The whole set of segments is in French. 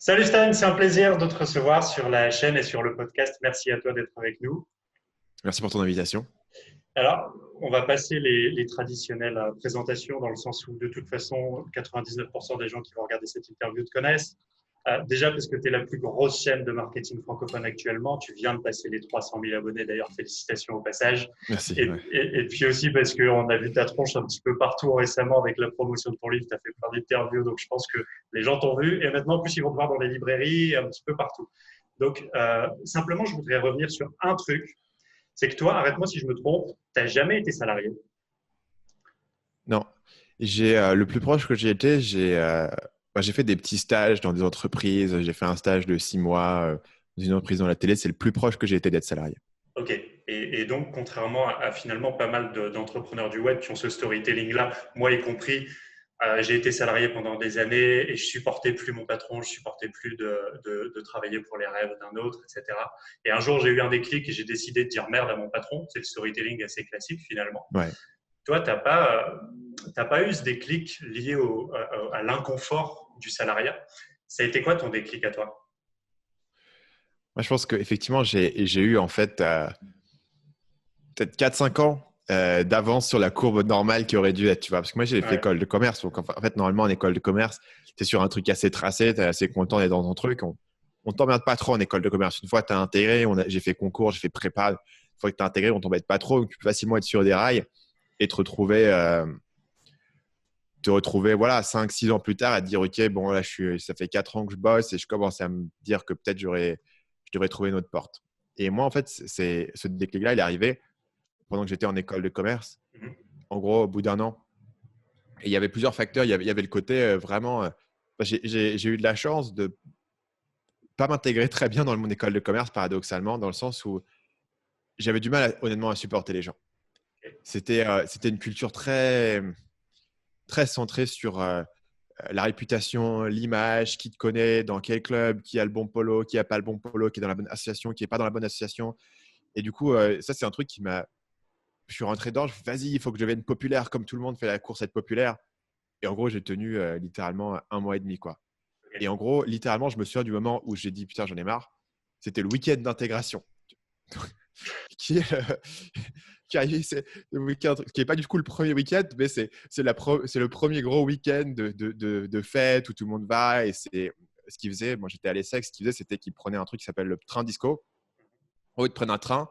Salut Stan, c'est un plaisir de te recevoir sur la chaîne et sur le podcast. Merci à toi d'être avec nous. Merci pour ton invitation. Alors, on va passer les traditionnelles présentations dans le sens où de toute façon, 99% des gens qui vont regarder cette interview te connaissent. Déjà parce que tu es la plus grosse chaîne de marketing francophone actuellement. Tu viens de passer les 300 000 abonnés. D'ailleurs, félicitations au passage. Merci. Et, Ouais. et puis aussi parce qu'on a vu ta tronche un petit peu partout récemment avec la promotion de ton livre. Tu as fait plein d'interviews. Donc, je pense que les gens t'ont vu. Et maintenant, en plus, ils vont te voir dans les librairies, un petit peu partout. Donc, simplement, je voudrais revenir sur un truc. C'est que toi, arrête-moi si je me trompe, tu n'as jamais été salarié. Non, le plus proche que j'ai été, j'ai fait des petits stages dans des entreprises. J'ai fait un stage de 6 mois dans une entreprise dans la télé. C'est le plus proche que j'ai été d'être salarié. Ok. Et donc, contrairement à finalement pas mal d'entrepreneurs du web qui ont ce storytelling-là, moi y compris, j'ai été salarié pendant des années et je supportais plus mon patron, je supportais plus de travailler pour les rêves d'un autre, etc. Et un jour, j'ai eu un déclic et j'ai décidé de dire merde à mon patron. C'est le storytelling assez classique finalement. Ouais. Toi, t'as pas eu ce déclic lié à l'inconfort du salariat. Ça a été quoi ton déclic à toi? Moi, je pense qu'effectivement, j'ai eu en fait peut-être 4 5 ans d'avance sur la courbe normale qui aurait dû être, tu vois. Parce que moi, j'ai fait Ouais. école de commerce. Donc, en fait, normalement, en école de commerce, tu es sur un truc assez tracé, tu es assez content d'être dans ton truc. On t'emmerde pas trop en école de commerce. Une fois que tu as intégré, j'ai fait concours, j'ai fait prépa. Une fois que tu as intégré, on t'embête pas trop. Donc, tu peux facilement être sur des rails et te retrouver voilà, 5 6 ans plus tard à te dire, OK, bon, là, ça fait 4 ans que je bosse et je commence à me dire que peut-être je devrais trouver une autre porte. Et moi, en fait, ce déclic-là, il est arrivé pendant que j'étais en école de commerce. Mhm. En gros, au bout d'un an. Et il y avait plusieurs facteurs. Il y avait le côté vraiment. J'ai eu de la chance de pas m'intégrer très bien dans mon école de commerce, paradoxalement, dans le sens où j'avais du mal, honnêtement, à supporter les gens. C'était une culture très, très centrée sur la réputation, l'image, qui te connaît, dans quel club, qui a le bon polo, qui n'a pas le bon polo, qui est dans la bonne association, qui n'est pas dans la bonne association. Et du coup, ça, c'est un truc qui m'a. Je suis rentré dedans, je me suis dit, vas-y, il faut que je devienne populaire, comme tout le monde fait la course à être populaire. Et en gros, j'ai tenu littéralement 1 mois et demi, quoi. Et en gros, littéralement, je me souviens du moment où j'ai dit, putain, j'en ai marre. C'était le week-end d'intégration. qui est, c'est le week-end, qui est pas du coup le premier week-end, mais c'est le premier gros week-end de fête où tout le monde va. Et c'est ce qu'ils faisaient. Moi, j'étais à l'ESSEC. Ce qu'ils faisaient, c'était qu'ils prenaient un truc qui s'appelle le train disco. En gros, ils te prennent un train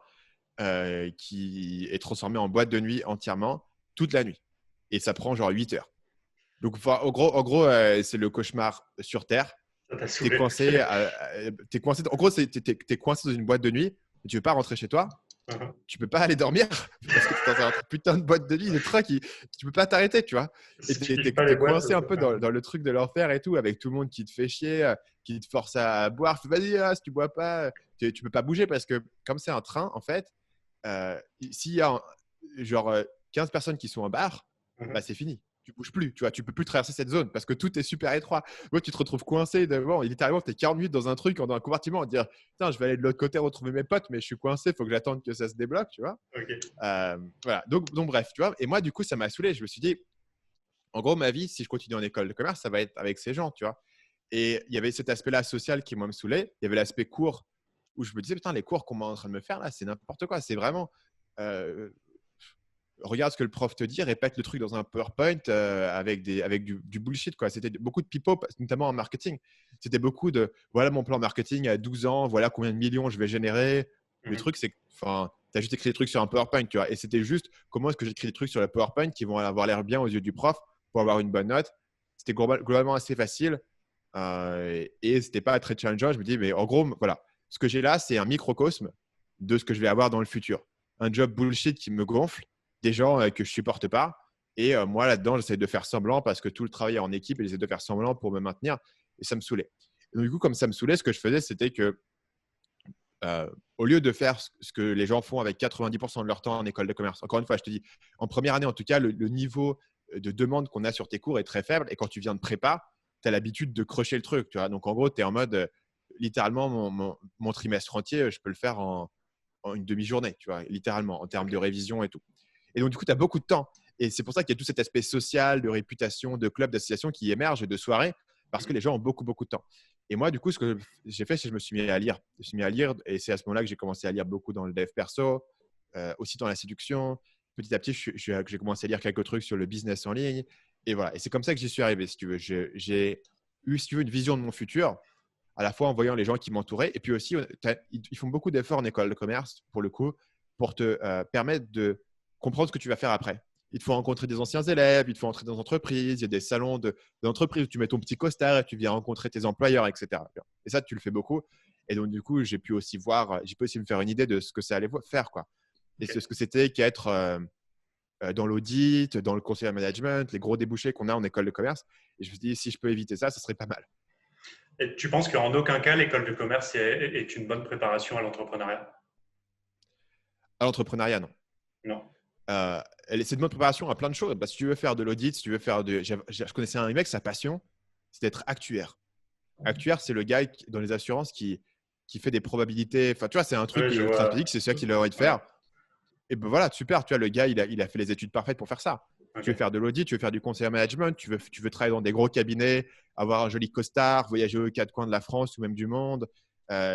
qui est transformé en boîte de nuit entièrement toute la nuit. Et ça prend genre 8 heures. Donc, enfin, en gros c'est le cauchemar sur Terre. Ça t'a T'es saoulé. coincé, t'es coincé. En gros, t'es coincé dans une boîte de nuit. Et tu veux pas rentrer chez toi. Mhm. Tu peux pas aller dormir parce que tu es dans un putain de boîte de nuit, de train qui tu peux pas t'arrêter, tu vois. Et Si tu tu kiffes pas les es boîtes, coincé un peu dans le truc de l'enfer et tout, avec tout le monde qui te fait chier, qui te force à boire. Vas-y, si tu bois pas, tu peux pas bouger parce que comme c'est un train, en fait, s'il y a genre 15 personnes qui sont en bar, Mhm. bah, c'est fini. Tu bouges plus, tu vois, tu peux plus traverser cette zone parce que tout est super étroit. Moi, tu te retrouves coincé devant et littéralement, tu es 40 minutes dans un truc, dans un compartiment, à te dire, putain, je vais aller de l'autre côté retrouver mes potes, mais je suis coincé, il faut que j'attende que ça se débloque, tu vois. Ok. Voilà, donc bref, tu vois. Et moi, du coup, ça m'a saoulé. Je me suis dit, en gros, ma vie, si je continue en école de commerce, ça va être avec ces gens, tu vois. Et il y avait cet aspect-là social qui, moi, me saoulait. Il y avait l'aspect cours où je me disais, putain, les cours qu'on est en train de me faire là, c'est n'importe quoi. C'est vraiment. euh, Regarde ce que le prof te dit, répète le truc dans un PowerPoint avec du bullshit, quoi. C'était beaucoup de pipeaux, notamment en marketing. C'était beaucoup de voilà mon plan marketing à 12 ans, voilà combien de millions je vais générer. Le Mhm. truc, c'est que tu as juste écrit des trucs sur un PowerPoint, tu vois. Et c'était juste comment est-ce que j'écris des trucs sur le PowerPoint qui vont avoir l'air bien aux yeux du prof pour avoir une bonne note. C'était globalement assez facile et c'était pas très challengeant. Je me dis, mais en gros, voilà, ce que j'ai là, c'est un microcosme de ce que je vais avoir dans le futur. Un job bullshit qui me gonfle, des gens que je supporte pas. Et moi, là-dedans, j'essaie de faire semblant parce que tout le travail est en équipe et j'essaie de faire semblant pour me maintenir. Et ça me saoulait. Et donc, du coup, comme ça me saoulait, ce que je faisais, c'était que au lieu de faire ce que les gens font avec 90% de leur temps en école de commerce, encore une fois, je te dis, en première année, en tout cas, le niveau de demande qu'on a sur tes cours est très faible. Et quand tu viens de prépa, tu as l'habitude de crocher le truc. Tu vois. Donc, en gros, tu es en mode, littéralement, mon trimestre entier, je peux le faire en une demi-journée, tu vois, littéralement, en termes de révision et tout. Et donc, du coup, tu as beaucoup de temps. Et c'est pour ça qu'il y a tout cet aspect social, de réputation, de club, d'association qui émerge, de soirée, parce que les gens ont beaucoup, beaucoup de temps. Et moi, du coup, ce que j'ai fait, c'est que je me suis mis à lire. Je me suis mis à lire et c'est à ce moment-là que j'ai commencé à lire beaucoup dans le dev perso, aussi dans la séduction. Petit à petit, j'ai commencé à lire quelques trucs sur le business en ligne. Et voilà. Et c'est comme ça que j'y suis arrivé, si tu veux. J'ai eu, si tu veux, une vision de mon futur, à la fois en voyant les gens qui m'entouraient. Et puis aussi, ils font beaucoup d'efforts en école de commerce, pour le coup, pour te permettre de comprendre ce que tu vas faire après. Il te faut rencontrer des anciens élèves, il te faut entrer dans des entreprises, il y a des salons d'entreprise où tu mets ton petit costard et tu viens rencontrer tes employeurs, etc. Et ça, tu le fais beaucoup. Et donc, du coup, j'ai pu aussi me faire une idée de ce que ça allait faire, quoi. Et Ok. ce que c'était qu'être dans l'audit, dans le conseil management, les gros débouchés qu'on a en école de commerce. Et je me suis dit, si je peux éviter ça, ce serait pas mal. Et tu penses qu'en aucun cas, l'école de commerce est une bonne préparation à l'entrepreneuriat? À l'entrepreneuriat, non. Non. Euh, c'est une bonne préparation à plein de choses. Bah, si tu veux faire de l'audit, si tu veux faire de. Je connaissais un mec, sa passion, c'est d'être actuaire. Actuaire, c'est le gars dans les assurances qui fait des probabilités. Enfin, tu vois, c'est un truc Oui, je ultra vois. spécifique, c'est ça qu'il a envie de Ouais. faire. Et ben voilà, super, tu vois, le gars, il a fait les études parfaites pour faire ça. Tu veux Ok. faire de l'audit, tu veux faire du conseil en management, tu veux travailler dans des gros cabinets, avoir un joli costard, voyager aux quatre coins de la France ou même du monde,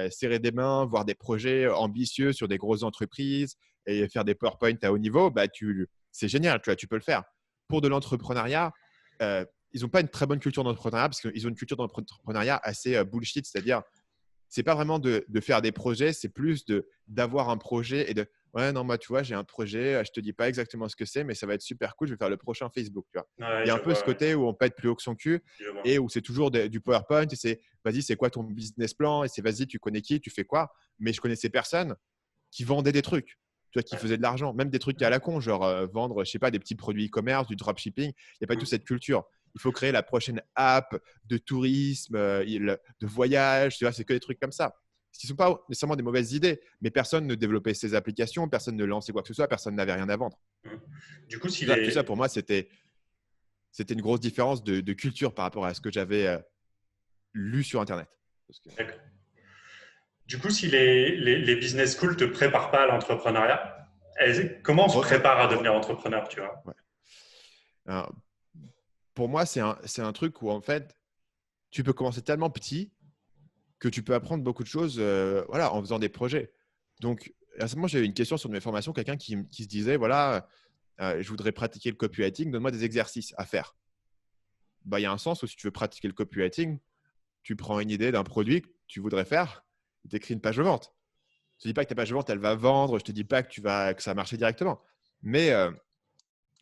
serrer des mains, voir des projets ambitieux sur des grosses entreprises et faire des PowerPoint à haut niveau, bah, c'est génial, tu vois, tu peux le faire. Pour de l'entrepreneuriat, ils n'ont pas une très bonne culture d'entrepreneuriat parce qu'ils ont une culture d'entrepreneuriat assez bullshit, c'est-à-dire c'est pas vraiment de faire des projets, c'est plus d'avoir un projet et de ouais, non, moi, tu vois, j'ai un projet, je te dis pas exactement ce que c'est, mais ça va être super cool, je vais faire le prochain Facebook, tu vois. Ouais, Il y a je un peu ce vois. Ouais. côté où on pète plus haut que son cul Je vois. et où c'est toujours du PowerPoint et c'est vas-y, c'est quoi ton business plan et c'est vas-y, tu connais qui, tu fais quoi. Mais je connais ces personnes qui vendaient des trucs, tu vois, qui Ouais. faisaient de l'argent, même des trucs à la con, genre vendre, je sais pas, des petits produits e-commerce, du dropshipping. Il n'y a pas toute Mhm. cette culture. Il faut créer la prochaine app de tourisme, de voyage, tu vois, c'est que des trucs comme ça. Ce qui ne sont pas nécessairement des mauvaises idées, mais personne ne développait ces applications, personne ne lançait quoi que ce soit, personne n'avait rien à vendre. Mhm. Du coup, s'il Tout ça est… pour moi, c'était une grosse différence de culture par rapport à ce que j'avais lu sur Internet. Parce que, D'accord. Du coup, si les business schools te préparent pas à l'entrepreneuriat, comment on se prépare à devenir entrepreneur, tu vois? ouais. Alors, pour moi, c'est un truc où en fait, tu peux commencer tellement petit que tu peux apprendre beaucoup de choses voilà, en faisant des projets. Donc, récemment, j'ai eu une question sur mes formations, quelqu'un qui se disait, voilà, je voudrais pratiquer le copywriting, donne-moi des exercices à faire. Bah, il y a un sens où si tu veux pratiquer le copywriting, tu prends une idée d'un produit que tu voudrais faire, tu écris une page de vente. Je ne te dis pas que ta page de vente, elle va vendre, je ne te dis pas que ça va marcher directement. Mais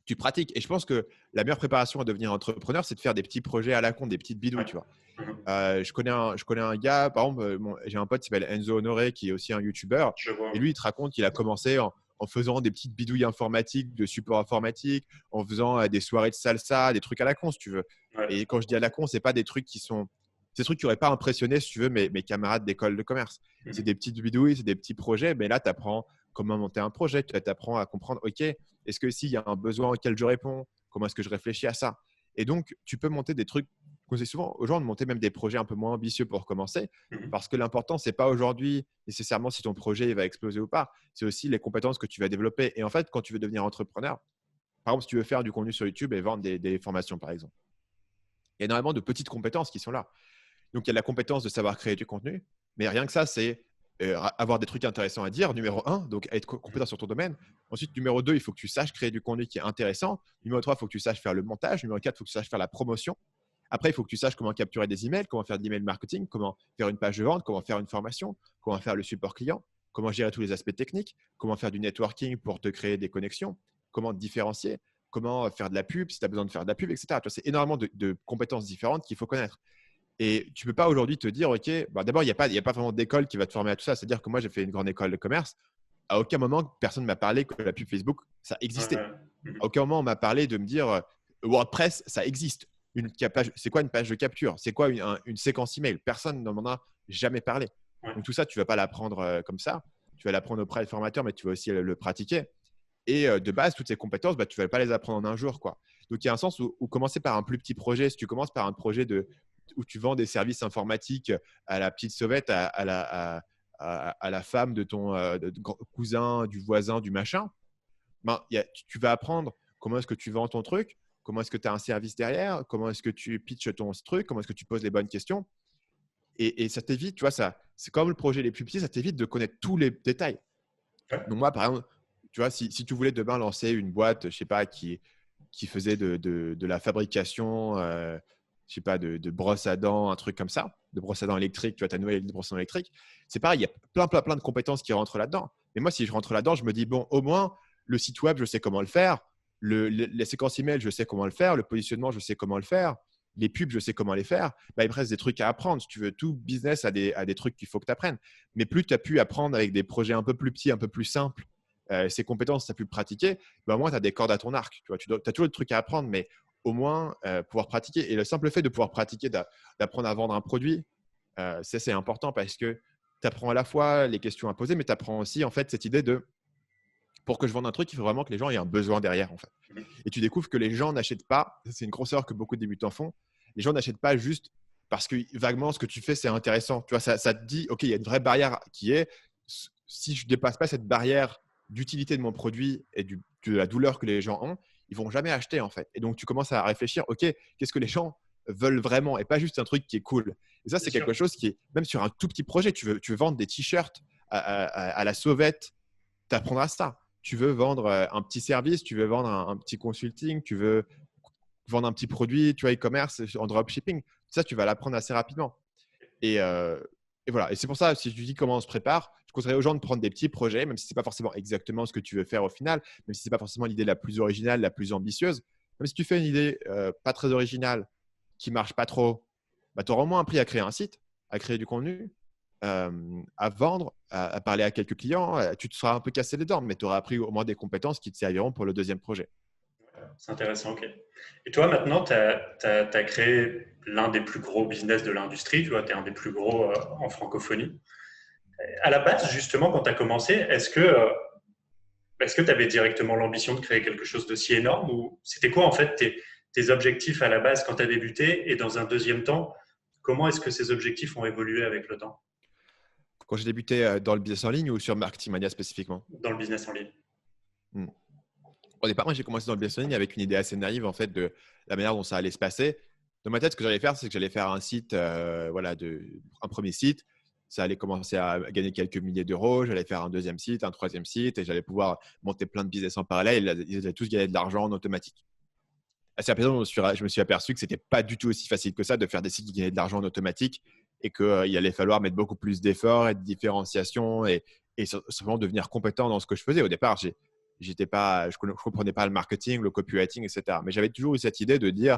tu pratiques. Et je pense que la meilleure préparation à devenir entrepreneur, c'est de faire des petits projets à la con, des petites bidouilles, Ouais. tu vois. Mhm. Je connais un gars, par exemple, j'ai un pote qui s'appelle Enzo Honoré, qui est aussi un YouTuber. Je vois. Et lui, il te raconte qu'il a commencé en faisant des petites bidouilles informatiques, de support informatique, en faisant des soirées de salsa, des trucs à la con, si tu veux. Ouais. Et quand je dis à la con, c'est pas des trucs qui sont. C'est des trucs qui n'auraient pas impressionné, si tu veux, mes camarades d'école de commerce. C'est Mhm. des petites bidouilles, c'est des petits projets. Mais là, tu apprends comment monter un projet. Tu apprends à comprendre, OK, est-ce que s'il y a un besoin auquel je réponds, comment est-ce que je réfléchis à ça? Et donc, tu peux monter des trucs. Je conseille souvent aux gens de monter même des projets un peu moins ambitieux pour commencer. Mhm. Parce que l'important, c'est pas aujourd'hui nécessairement si ton projet il va exploser ou pas. C'est aussi les compétences que tu vas développer. Et en fait, quand tu veux devenir entrepreneur, par exemple, si tu veux faire du contenu sur YouTube et vendre des formations, par exemple, il y a énormément de petites compétences qui sont là. Donc, il y a la compétence de savoir créer du contenu. Mais rien que ça, c'est avoir des trucs intéressants à dire, numéro un, donc être compétent sur ton domaine. Ensuite, numéro 2, il faut que tu saches créer du contenu qui est intéressant. Numéro 3, il faut que tu saches faire le montage. Numéro 4, il faut que tu saches faire la promotion. Après, il faut que tu saches comment capturer des emails, comment faire de l'email marketing, comment faire une page de vente, comment faire une formation, comment faire le support client, comment gérer tous les aspects techniques, comment faire du networking pour te créer des connexions, comment te différencier, comment faire de la pub si tu as besoin de faire de la pub, etc. C'est énormément de compétences différentes qu'il faut connaître. Et tu ne peux pas aujourd'hui te dire, OK, bah d'abord, il y a pas vraiment d'école qui va te former à tout ça. C'est-à-dire que moi, j'ai fait une grande école de commerce. À aucun moment, personne ne m'a parlé que la pub Facebook, ça Ouais, existait. ouais. À Mhm. aucun moment, on m'a parlé de me dire WordPress, ça existe. C'est quoi une page de capture? C'est quoi une séquence email? Personne ne m'en a jamais parlé. Ouais. Donc tout ça, tu ne vas pas l'apprendre comme ça. Tu vas l'apprendre auprès des formateurs, mais tu vas aussi le pratiquer. Et de base, toutes ces compétences, bah, tu ne vas pas les apprendre en un jour, quoi. Donc il y a un sens où commencer par un plus petit projet, si tu commences par un projet où tu vends des services informatiques à la petite sauvette, à la femme de ton cousin, du voisin, du machin, ben, tu vas apprendre comment est-ce que tu vends ton truc, comment est-ce que tu as un service derrière, comment est-ce que tu pitches ton truc, comment est-ce que tu poses les bonnes questions. Et ça t'évite, tu vois, c'est comme le projet les plus petits, ça t'évite de connaître tous les détails. Ouais. Donc moi, par exemple, tu vois, si tu voulais demain lancer une boîte, je sais pas, qui faisait de la fabrication, je sais pas, de brosses à dents, un truc comme ça, de brosses à dents électriques, tu vois, ta nouvelle brosse à dents électrique, c'est pareil, il y a plein de compétences qui rentrent là-dedans. Mais moi, si je rentre là-dedans, je me dis, bon, au moins, le site web, je sais comment le faire, les séquences email, je sais comment le faire, le positionnement, je sais comment le faire, les pubs, je sais comment les faire. Bah, il me reste des trucs à apprendre. Si tu veux, tout business a des trucs qu'il faut que tu apprennes. Mais plus tu as pu apprendre avec des projets un peu plus petits, un peu plus simples, ces compétences, tu as pu pratiquer, bah, au moins, tu as des cordes à ton arc. Tu vois, as toujours des trucs à apprendre, mais au moins pouvoir pratiquer. Et le simple fait de pouvoir pratiquer, d'apprendre à vendre un produit, c'est important parce que tu apprends à la fois les questions à poser, mais tu apprends aussi en fait cette idée de pour que je vende un truc, il faut vraiment que les gens aient un besoin derrière en fait. Mhm. Et tu découvres que les gens n'achètent pas, c'est une grosse erreur que beaucoup de débutants font, les gens n'achètent pas juste parce que vaguement ce que tu fais c'est intéressant. Tu vois, ça te dit, ok, il y a une vraie barrière qui est, si je ne dépasse pas cette barrière d'utilité de mon produit et de la douleur que les gens ont, ils vont jamais acheter en fait. Et donc tu commences à réfléchir, ok, qu'est-ce que les gens veulent vraiment et pas juste un truc qui est cool. Et ça, Bien c'est sûr. quelque chose qui est, même sur un tout petit projet, tu veux vendre des t-shirts à la sauvette, tu apprendras ça. Tu veux vendre un petit service, tu veux vendre un petit consulting, tu veux vendre un petit produit, tu vois, e-commerce, en dropshipping. Ça, tu vas l'apprendre assez rapidement. Et, euh, et voilà. Et c'est pour ça, si je dis comment on se prépare, je conseillerais aux gens de prendre des petits projets, même si ce n'est pas forcément exactement ce que tu veux faire au final, même si ce n'est pas forcément l'idée la plus originale, la plus ambitieuse. Même si tu fais une idée pas très originale, qui marche pas trop, bah, tu auras au moins appris à créer un site, à créer du contenu, à vendre, à parler à quelques clients. Tu te seras un peu cassé les dents, mais tu auras appris au moins des compétences qui te serviront pour le deuxième projet. C'est intéressant, ok. Et toi, maintenant, tu as créé l'un des plus gros business de l'industrie, tu vois, tu es un des plus gros en francophonie. À la base, justement, quand tu as commencé, est-ce que tu avais directement l'ambition de créer quelque chose de si énorme ou c'était quoi en fait tes objectifs à la base quand tu as débuté et dans un deuxième temps, comment est-ce que ces objectifs ont évolué avec le temps Quand j'ai débuté dans le business en ligne ou sur Marketing Mania spécifiquement. dans le business en ligne? Hmm. Au départ, moi, j'ai commencé dans le business en ligne avec une idée assez naïve en fait de la manière dont ça allait se passer. Dans ma tête, ce que j'allais faire, c'est que j'allais faire un site, voilà, un premier site. Ça allait commencer à gagner quelques milliers d'euros. J'allais faire un deuxième site, un troisième site, et j'allais pouvoir monter plein de business en parallèle. Ils allaient tous gagner de l'argent en automatique. Assez rapidement, je me suis aperçu que c'était pas du tout aussi facile que ça de faire des sites qui gagnaient de l'argent en automatique et qu'il allait falloir mettre beaucoup plus d'efforts et de différenciation et simplement devenir compétent dans ce que je faisais. Au départ, je ne comprenais pas le marketing, le copywriting, etc. Mais j'avais toujours eu cette idée de dire,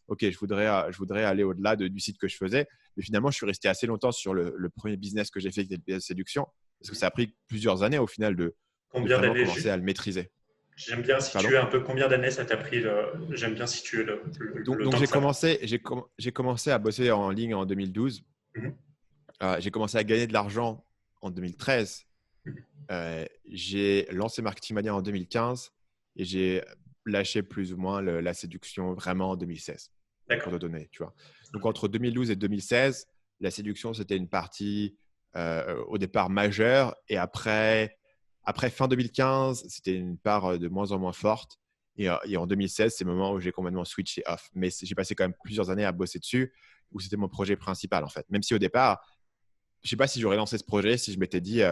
OK, je voudrais aller au-delà du site que je faisais. Mais finalement, je suis resté assez longtemps sur le premier business que j'ai fait, qui était le business séduction, parce que ça a pris plusieurs années au final de Combien vraiment d'années commencer juste? à le maîtriser. J'aime bien Pardon? situer un peu combien d'années ça t'a pris. J'aime bien situer Donc, le donc temps que j'ai ça prend. commencé, j'ai commencé à bosser en ligne en 2012. Mhm. J'ai commencé à gagner de l'argent en 2013. Mhm. J'ai lancé Marketing Mania en 2015 et j'ai lâché plus ou moins la séduction vraiment en 2016, pour D'accord. te donner, tu vois. Donc, entre 2012 et 2016, la séduction, c'était une partie au départ majeure et après fin 2015, c'était une part de moins en moins forte. Et en 2016, c'est le moment où j'ai complètement switché off. Mais j'ai passé quand même plusieurs années à bosser dessus, où c'était mon projet principal en fait. Même si au départ, je ne sais pas si j'aurais lancé ce projet si je m'étais dit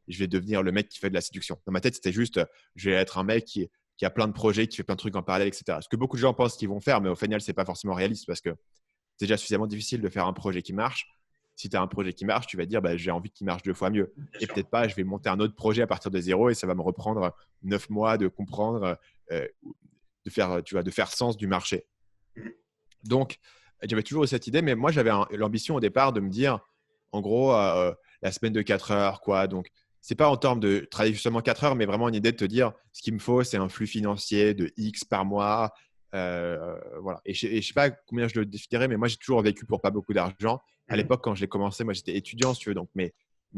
je vais devenir le mec qui fait de la séduction. Dans ma tête, c'était juste je vais être un mec qui a plein de projets, qui fait plein de trucs en parallèle, etc. Ce que beaucoup de gens pensent qu'ils vont faire, mais au final, ce n'est pas forcément réaliste parce que c'est déjà suffisamment difficile de faire un projet qui marche. Si tu as un projet qui marche, tu vas dire bah, j'ai envie qu'il marche 2 fois mieux. Bien Et sûr. peut-être pas, je vais monter un autre projet à partir de zéro et ça va me reprendre 9 mois de comprendre, euh, de faire sens du marché. Mhm. Donc, j'avais toujours eu cette idée, mais moi, j'avais l'ambition au départ de me dire, en gros, la semaine de 4 heures, quoi. Donc, c'est pas en termes de travailler justement 4 heures, mais vraiment une idée de te dire, ce qu'il me faut, c'est un flux financier de X par mois. Voilà. Et je sais pas combien je le définirais, mais moi, j'ai toujours vécu pour pas beaucoup d'argent. À Mhm. l'époque, quand j'ai commencé, moi, j'étais étudiant, si tu veux. Donc, mes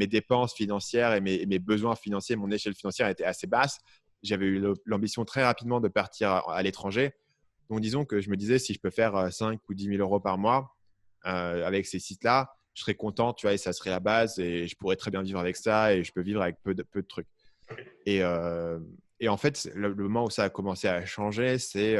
dépenses financières et mes besoins financiers, mon échelle financière était assez basse. J'avais eu l'ambition très rapidement de partir à l'étranger. Donc, disons que je me disais, si je peux faire 5 ou 10 000 euros par mois avec ces sites-là, je serais content, tu vois, et ça serait la base et je pourrais très bien vivre avec ça et je peux vivre avec peu de trucs. Ok. Et, euh, et en fait, le moment où ça a commencé à changer, c'est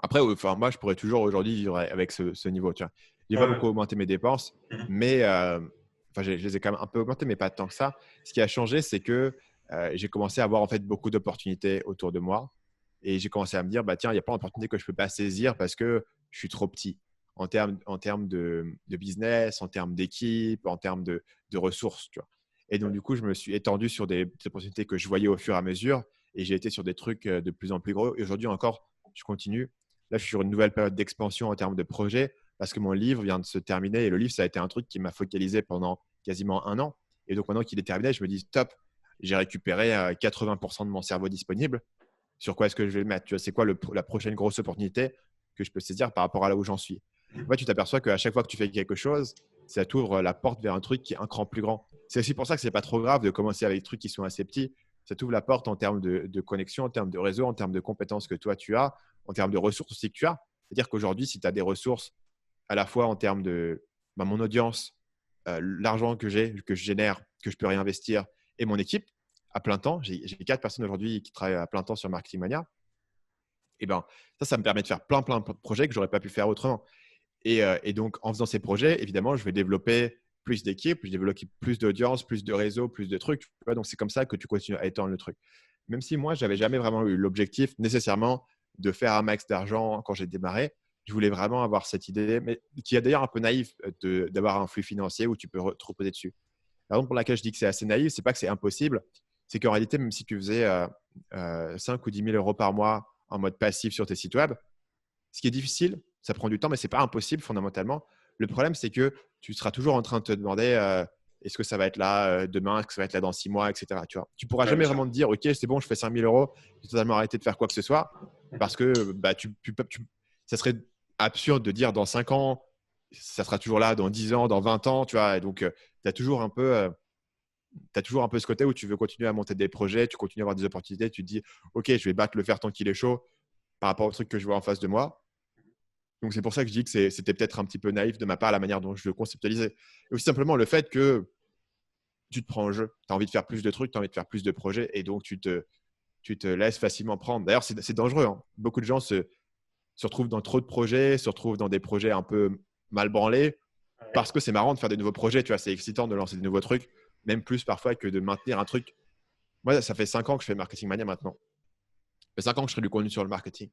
après, enfin, moi, je pourrais toujours aujourd'hui vivre avec ce niveau, tu vois. J'ai pas Ouais. beaucoup augmenté mes dépenses, Mhm. mais enfin, je les ai quand même un peu augmentées, mais pas tant que ça. Ce qui a changé, c'est que j'ai commencé à avoir en fait beaucoup d'opportunités autour de moi. Et j'ai commencé à me dire, bah, tiens, il y a plein d'opportunités que je ne peux pas saisir parce que je suis trop petit en termes de business, en termes d'équipe, en termes de ressources. Tu vois. Et donc, du coup, je me suis étendu sur des opportunités que je voyais au fur et à mesure et j'ai été sur des trucs de plus en plus gros. Et aujourd'hui encore, je continue. Là, je suis sur une nouvelle période d'expansion en termes de projet parce que mon livre vient de se terminer et le livre, ça a été un truc qui m'a focalisé pendant quasiment un an. Et donc, maintenant qu'il est terminé, je me dis, top, j'ai récupéré 80% de mon cerveau disponible. Sur quoi est-ce que je vais le mettre? Tu vois, c'est quoi la prochaine grosse opportunité que je peux saisir par rapport à là où j'en suis? En fait, tu t'aperçois qu'à chaque fois que tu fais quelque chose, ça t'ouvre la porte vers un truc qui est un cran plus grand. C'est aussi pour ça que c'est pas trop grave de commencer avec des trucs qui sont assez petits. Ça t'ouvre la porte en termes de connexion, en termes de réseau, en termes de compétences que toi tu as, en termes de ressources aussi que tu as. C'est-à-dire qu'aujourd'hui, si tu as des ressources à la fois en termes de mon audience, l'argent que j'ai, que je génère, que je peux réinvestir, et mon équipe à plein temps. J'ai 4 personnes aujourd'hui qui travaillent à plein temps sur Marketing Mania. Et ben, ça me permet de faire plein de projets que j'aurais pas pu faire autrement. Et donc, en faisant ces projets, évidemment, je vais développer plus d'équipes, je développe plus d'audience, plus de réseaux, plus de trucs. Tu vois, donc, c'est comme ça que tu continues à étendre le truc. Même si moi, j'avais jamais vraiment eu l'objectif nécessairement de faire un max d'argent quand j'ai démarré, je voulais vraiment avoir cette idée, mais qui est d'ailleurs un peu naïf d'avoir un flux financier où tu peux te reposer dessus. La raison pour laquelle je dis que c'est assez naïf, c'est pas que c'est impossible, c'est qu'en réalité, même si tu faisais 5 ou 10 000 euros par mois en mode passif sur tes sites web, ce qui est difficile, ça prend du temps, mais c'est pas impossible fondamentalement. Le problème, c'est que tu seras toujours en train de te demander est-ce que ça va être là demain, est-ce que ça va être là dans 6 mois, etc. Tu vois, tu pourras Ouais, bien jamais sûr. vraiment te dire ok, c'est bon, je fais 5 000 euros, j'ai totalement arrêté de faire quoi que ce soit, parce que bah, ça serait absurde de dire dans 5 ans, ça sera toujours là, dans 10 ans, dans 20 ans, tu vois. Et donc, tu as toujours un peu tu as toujours un peu ce côté où tu veux continuer à monter des projets, tu continues à avoir des opportunités, tu te dis, OK, je vais battre le fer tant qu'il est chaud par rapport au truc que je vois en face de moi. Donc, c'est pour ça que je dis que c'était peut-être un petit peu naïf de ma part la manière dont je le conceptualisais. Et aussi simplement le fait que tu te prends au jeu, tu as envie de faire plus de trucs, tu as envie de faire plus de projets et donc tu te laisses facilement prendre. D'ailleurs, c'est dangereux. Hein. Beaucoup de gens se retrouvent dans trop de projets, se retrouvent dans des projets un peu mal branlés Ouais. parce que c'est marrant de faire des nouveaux projets. Tu vois, c'est excitant de lancer des nouveaux trucs, même plus parfois que de maintenir un truc. Moi, ça fait 5 ans que je fais Marketing Mania maintenant. Ça fait 5 ans que je fais du contenu sur le marketing.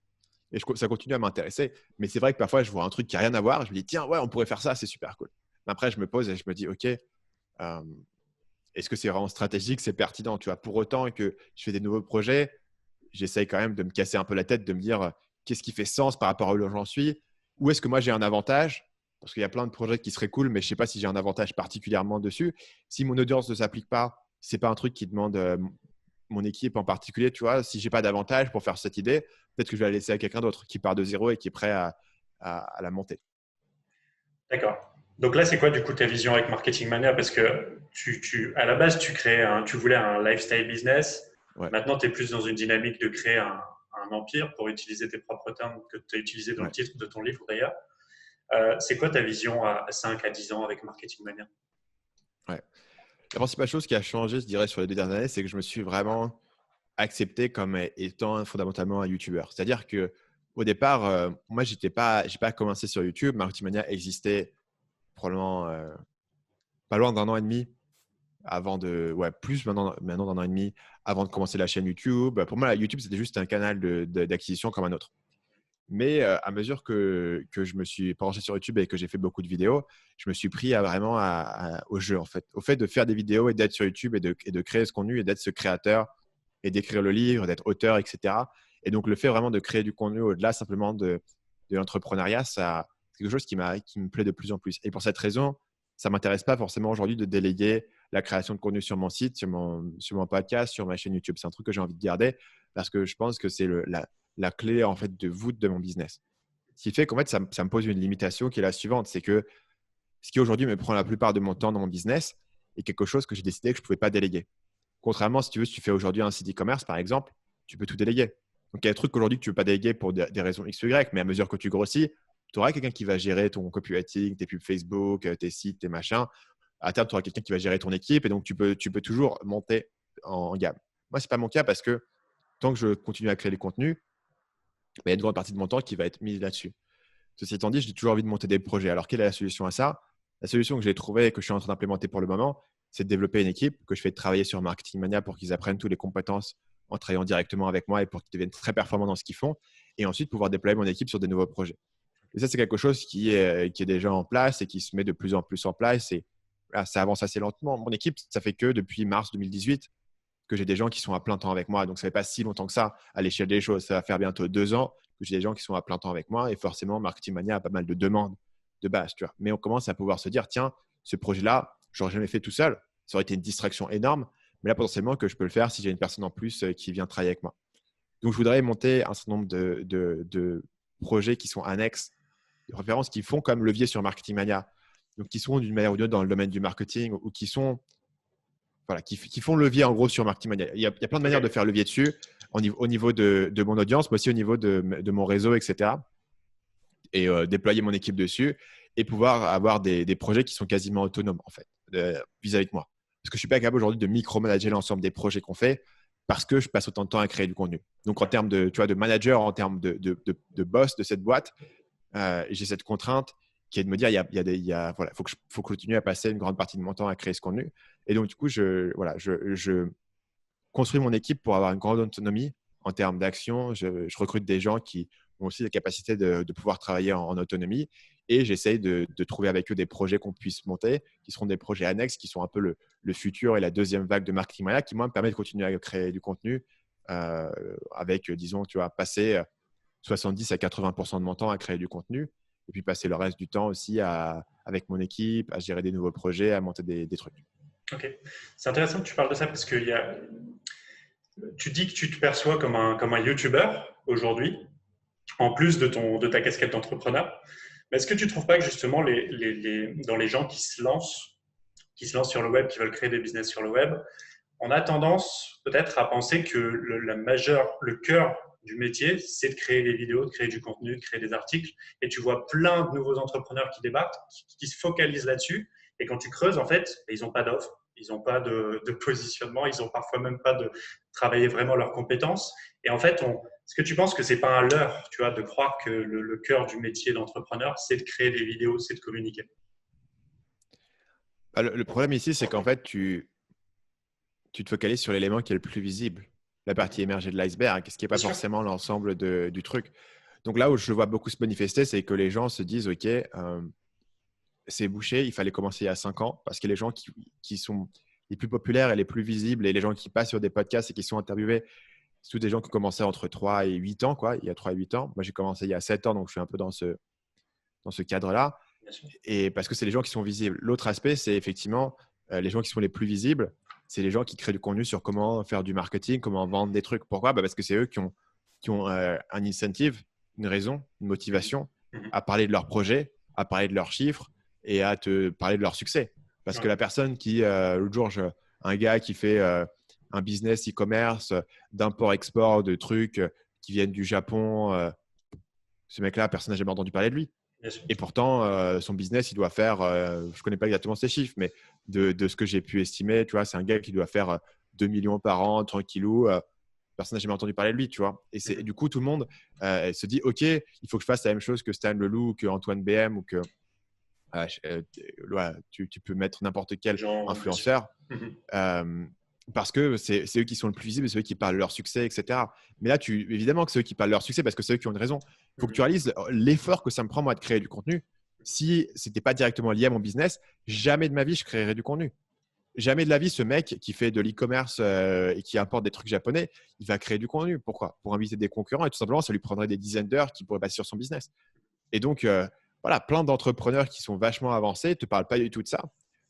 Et ça continue à m'intéresser. Mais c'est vrai que parfois, je vois un truc qui n'a rien à voir. Et je me dis, tiens, ouais, on pourrait faire ça, c'est super cool. Mais après, je me pose et je me dis, OK, est-ce que c'est vraiment stratégique, c'est pertinent, tu vois. Pour autant que je fais des nouveaux projets, j'essaye quand même de me casser un peu la tête, de me dire qu'est-ce qui fait sens par rapport à où j'en suis, où est-ce que moi j'ai un avantage, parce qu'il y a plein de projets qui seraient cool, mais je ne sais pas si j'ai un avantage particulièrement dessus. Si mon audience ne s'applique pas, c'est pas un truc qui demande mon équipe en particulier, tu vois. Si j'ai pas d'avantage pour faire cette idée, peut-être que je vais la laisser à quelqu'un d'autre qui part de zéro et qui est prêt à la monter. D'accord. Donc là, c'est quoi du coup ta vision avec Marketing Mania? Parce que à la base, tu voulais un lifestyle business. Ouais, Maintenant, tu es plus dans une dynamique de créer un empire pour utiliser tes propres termes que tu as utilisés dans le ouais, titre de ton livre d'ailleurs. C'est quoi ta vision à 5 à 10 ans avec Marketing Mania? ouais. La principale chose qui a changé, je dirais, sur les 2 dernières années, c'est que je me suis vraiment accepté comme étant fondamentalement un YouTuber. C'est-à-dire que au départ, moi, j'ai pas commencé sur YouTube. Marketing Mania existait probablement pas loin d'un an et demi avant ouais, plus maintenant d'un an et demi avant de commencer la chaîne YouTube. Pour moi, YouTube, c'était juste un canal d'acquisition comme un autre. Mais à mesure que je me suis penché sur YouTube et que j'ai fait beaucoup de vidéos, je me suis pris vraiment au jeu, en fait. Au fait de faire des vidéos et d'être sur YouTube et de créer ce contenu et d'être ce créateur et d'écrire le livre, d'être auteur, etc. Et donc, le fait vraiment de créer du contenu au-delà simplement de l'entrepreneuriat, c'est quelque chose qui me plaît de plus en plus. Et pour cette raison, ça ne m'intéresse pas forcément aujourd'hui de déléguer la création de contenu sur mon site, sur mon podcast, sur ma chaîne YouTube. C'est un truc que j'ai envie de garder parce que je pense que c'est la clé en fait de voûte de mon business. Ce qui fait qu'en fait, ça me pose une limitation qui est la suivante, c'est que ce qui aujourd'hui me prend la plupart de mon temps dans mon business est quelque chose que j'ai décidé que je ne pouvais pas déléguer. Contrairement, si tu veux, si tu fais aujourd'hui un site e-commerce, par exemple, tu peux tout déléguer. Donc, il y a des trucs qu'aujourd'hui que tu ne veux pas déléguer pour des raisons X ou Y, mais à mesure que tu grossis, tu auras quelqu'un qui va gérer ton copywriting, tes pubs Facebook, tes sites, tes machins. À terme, tu auras quelqu'un qui va gérer ton équipe et donc tu peux toujours monter en gamme. Moi, ce n'est pas mon cas parce que tant que je continue à créer les contenus, il y a une grande partie de mon temps qui va être mise là-dessus. Ceci étant dit, j'ai toujours envie de monter des projets. Alors, quelle est la solution à ça? La solution que j'ai trouvée et que je suis en train d'implémenter pour le moment, c'est de développer une équipe que je fais travailler sur Marketing Mania pour qu'ils apprennent toutes les compétences en travaillant directement avec moi et pour qu'ils deviennent très performants dans ce qu'ils font. Et ensuite, pouvoir déployer mon équipe sur de nouveaux projets. Et ça, c'est quelque chose qui est déjà en place et qui se met de plus en plus en place. Et voilà, ça avance assez lentement. Mon équipe, ça fait que depuis mars 2018 que j'ai des gens qui sont à plein temps avec moi. Donc, ça ne fait pas si longtemps que ça à l'échelle des choses. Ça va faire bientôt 2 ans que j'ai des gens qui sont à plein temps avec moi. Et forcément, Marketing Mania a pas mal de demandes de base. Tu vois. Mais on commence à pouvoir se dire, tiens, ce projet-là, je n'aurais jamais fait tout seul. Ça aurait été une distraction énorme. Mais là, potentiellement, que je peux le faire si j'ai une personne en plus qui vient travailler avec moi. Donc, je voudrais monter un certain nombre de projets qui sont annexes, de références qui font comme levier sur Marketing Mania. Donc, qui sont d'une manière ou d'une autre dans le domaine du marketing ou qui sont voilà, qui font levier en gros sur Marketing Mania. Il y a plein de manières de faire levier dessus au niveau de mon audience, mais aussi au niveau de mon réseau, etc. Et déployer mon équipe dessus et pouvoir avoir des projets qui sont quasiment autonomes en fait vis-à-vis de moi. Parce que je ne suis pas capable aujourd'hui de micromanager l'ensemble des projets qu'on fait parce que je passe autant de temps à créer du contenu. Donc en termes de manager, en termes de boss de cette boîte, j'ai cette contrainte qui est de me dire, voilà, faut que je continue à passer une grande partie de mon temps à créer ce contenu. Et donc, du coup, je construis mon équipe pour avoir une grande autonomie en termes d'action. Je recrute des gens qui ont aussi la capacité de pouvoir travailler en autonomie. Et j'essaye de trouver avec eux des projets qu'on puisse monter, qui seront des projets annexes, qui sont un peu le futur et la deuxième vague de Marketing Mania, qui, moi, me permet de continuer à créer du contenu avec, disons, tu vois, passer 70 à 80% de mon temps à créer du contenu et puis passer le reste du temps aussi avec mon équipe, à gérer des nouveaux projets, à monter des trucs. Ok. C'est intéressant que tu parles de ça parce que tu dis que tu te perçois comme un YouTuber aujourd'hui, en plus de ta casquette d'entrepreneur. Mais est-ce que tu ne trouves pas que justement, dans les gens qui se lancent sur le web, qui veulent créer des business sur le web, on a tendance peut-être à penser que le cœur du métier, c'est de créer des vidéos, de créer du contenu, de créer des articles. Et tu vois plein de nouveaux entrepreneurs qui débarquent, qui se focalisent là-dessus. Et quand tu creuses, en fait, ils n'ont pas d'offre, ils n'ont pas de positionnement, ils n'ont parfois même pas de travailler vraiment leurs compétences. Et en fait, est-ce que tu penses que c'est pas un leurre, tu vois, de croire que le cœur du métier d'entrepreneur, c'est de créer des vidéos, c'est de communiquer? Le problème ici, c'est qu'en fait, tu te focalises sur l'élément qui est le plus visible, la partie émergée de l'iceberg, ce qui n'est pas forcément l'ensemble du truc. Donc là où je le vois beaucoup se manifester, c'est que les gens se disent, OK, c'est bouché, il fallait commencer il y a 5 ans, parce que les gens qui sont les plus populaires et les plus visibles et les gens qui passent sur des podcasts et qui sont interviewés, c'est tous des gens qui ont commencé entre 3 et 8 ans, quoi, il y a 3 et 8 ans. Moi, j'ai commencé il y a 7 ans, donc je suis un peu dans ce cadre-là. Et parce que c'est les gens qui sont visibles. L'autre aspect, c'est effectivement les gens qui sont les plus visibles. C'est les gens qui créent du contenu sur comment faire du marketing, comment vendre des trucs. Pourquoi? Parce que c'est eux qui ont un incentive, une raison, une motivation à parler de leur projet, à parler de leurs chiffres et à te parler de leur succès. Parce que la personne qui, l'autre jour, un gars qui fait un business e-commerce d'import-export de trucs qui viennent du Japon, ce mec-là, personne n'a jamais entendu parler de lui. Et pourtant, son business, il doit faire, je ne connais pas exactement ses chiffres, mais de ce que j'ai pu estimer, tu vois, c'est un gars qui doit faire 2 millions par an, tranquillou. Personne n'a jamais entendu parler de lui, tu vois. Et du coup, tout le monde se dit, OK, il faut que je fasse la même chose que Stan Leloup, que Antoine BM ou que tu peux mettre n'importe quel influenceur. Parce que c'est eux qui sont le plus visibles, c'est eux qui parlent de leur succès, etc. Mais là, évidemment que c'est eux qui parlent de leur succès parce que c'est eux qui ont une raison. Il faut que tu réalises l'effort que ça me prend, moi, de créer du contenu. Si ce n'était pas directement lié à mon business, jamais de ma vie, je créerais du contenu. Jamais de la vie, ce mec qui fait de l'e-commerce et qui importe des trucs japonais, il va créer du contenu. Pourquoi? Pour inviter des concurrents et tout simplement, ça lui prendrait des dizaines d'heures qu'il pourrait passer sur son business. Et donc, voilà, plein d'entrepreneurs qui sont vachement avancés ne te parlent pas du tout de ça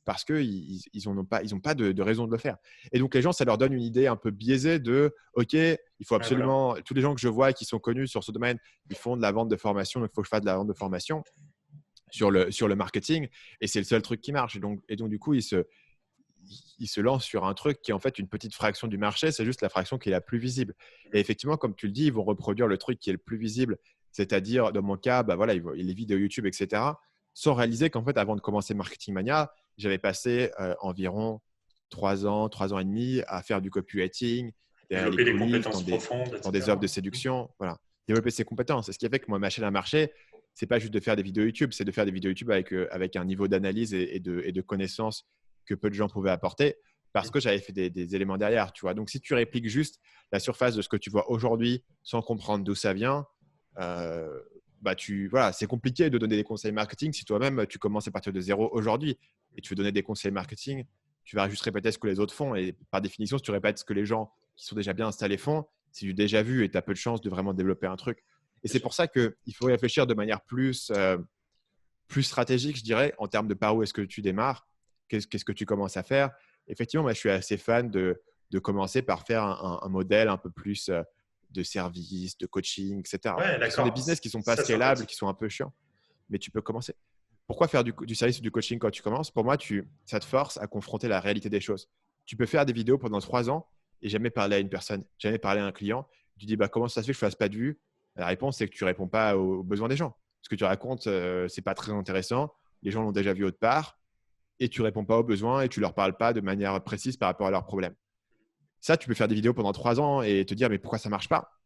parce qu'ils n'ont pas de raison de le faire. Et donc, les gens, ça leur donne une idée un peu biaisée de « Ok, il faut absolument… Tous les gens que je vois qui sont connus sur ce domaine, ils font de la vente de formation, donc il faut que je fasse de la vente de formation sur le marketing. Et c'est le seul truc qui marche. Et donc du coup, ils se lancent sur un truc qui est en fait une petite fraction du marché. C'est juste la fraction qui est la plus visible. Et effectivement, comme tu le dis, ils vont reproduire le truc qui est le plus visible. C'est-à-dire, dans mon cas, voilà, les vidéos YouTube, etc., sans réaliser qu'en fait, avant de commencer Marketing Mania, j'avais passé environ 3 ans, 3 ans et demi à faire du copywriting, développer des compétences profondes, dans des offres de séduction, voilà, développer ses compétences. Et ce qui a fait que ma chaîne a marché, c'est pas juste de faire des vidéos YouTube, c'est de faire des vidéos YouTube avec un niveau d'analyse et de connaissances que peu de gens pouvaient apporter parce que j'avais fait des éléments derrière, tu vois. Donc, si tu répliques juste la surface de ce que tu vois aujourd'hui sans comprendre d'où ça vient, voilà, c'est compliqué de donner des conseils marketing si toi-même, tu commences à partir de zéro aujourd'hui et tu veux donner des conseils marketing, tu vas juste répéter ce que les autres font. Et par définition, si tu répètes ce que les gens qui sont déjà bien installés font, c'est du déjà vu et tu as peu de chances de vraiment développer un truc. Et c'est pour ça qu'il faut réfléchir de manière plus stratégique, je dirais, en termes de par où est-ce que tu démarres, qu'est-ce que tu commences à faire. Effectivement, moi, je suis assez fan de commencer par faire un modèle un peu plus de service, de coaching, etc. Ouais, Ce sont des d'accord. business qui ne sont pas Ça, c'est scalables, intéressant. qui sont un peu chiants, mais tu peux commencer. Pourquoi faire du service ou du coaching quand tu commences? Pour moi, ça te force à confronter la réalité des choses. Tu peux faire des vidéos pendant 3 ans et jamais parler à une personne, jamais parler à un client. Tu dis, comment ça se fait que je ne fasse pas de vues? La réponse, c'est que tu ne réponds pas aux besoins des gens. Ce que tu racontes, ce n'est pas très intéressant. Les gens l'ont déjà vu autre part et tu ne réponds pas aux besoins et tu ne leur parles pas de manière précise par rapport à leurs problèmes. Ça, tu peux faire des vidéos pendant 3 ans et te dire, mais pourquoi ça ne marche pas?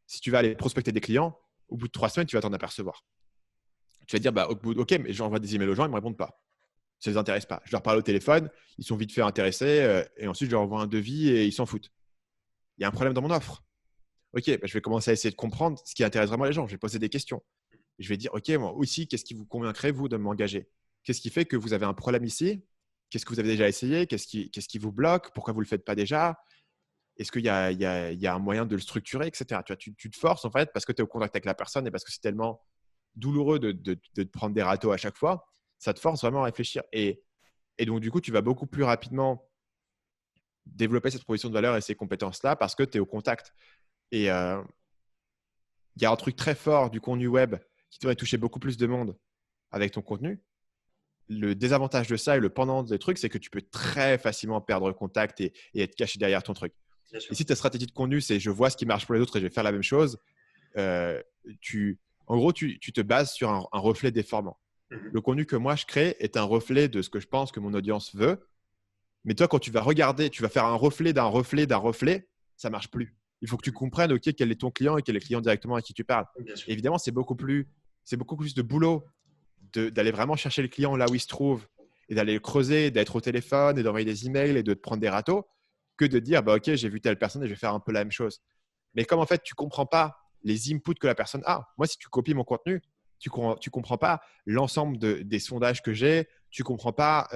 Si tu vas aller prospecter des clients, au bout de 3 semaines, tu vas t'en apercevoir. Tu vas te dire, OK, mais j'envoie des emails aux gens, ils ne me répondent pas. Ça ne les intéresse pas. Je leur parle au téléphone, ils sont vite fait intéressés et ensuite, je leur envoie un devis et ils s'en foutent. Il y a un problème dans mon offre. OK, je vais commencer à essayer de comprendre ce qui intéresse vraiment les gens. Je vais poser des questions. Je vais dire, OK, moi aussi, qu'est-ce qui vous convaincrait, vous, de m'engager? Qu'est-ce qui fait que vous avez un problème ici? Qu'est-ce que vous avez déjà essayé? Qu'est-ce qui vous bloque? Pourquoi vous ne le faites pas déjà? Est-ce qu'il y a un moyen de le structurer, etc. Tu te forces, en fait, parce que tu es au contact avec la personne et parce que c'est tellement douloureux de prendre des râteaux à chaque fois, ça te force vraiment à réfléchir. Et donc, du coup, tu vas beaucoup plus rapidement développer cette proposition de valeur et ces compétences-là parce que tu es au contact. Et il y a un truc très fort du contenu web qui devrait toucher beaucoup plus de monde avec ton contenu. Le désavantage de ça et le pendant des trucs, c'est que tu peux très facilement perdre contact et être caché derrière ton truc. Bien sûr. Et si ta stratégie de contenu, c'est je vois ce qui marche pour les autres et je vais faire la même chose, en gros, tu te bases sur un reflet déformant. Le contenu que moi je crée est un reflet de ce que je pense que mon audience veut. Mais toi, quand tu vas regarder, tu vas faire un reflet d'un reflet d'un reflet, ça marche plus. Il faut que tu comprennes, OK, quel est ton client et quel est le client directement à qui tu parles. Bien sûr. Et évidemment, c'est beaucoup plus de boulot d'aller vraiment chercher le client là où il se trouve et d'aller le creuser, d'être au téléphone et d'envoyer des emails et de te prendre des râteaux que de dire, OK, j'ai vu telle personne et je vais faire un peu la même chose. Mais comme en fait, tu ne comprends pas les inputs que la personne a. Moi, si tu copies mon contenu, tu ne comprends pas l'ensemble des sondages que j'ai, tu ne comprends pas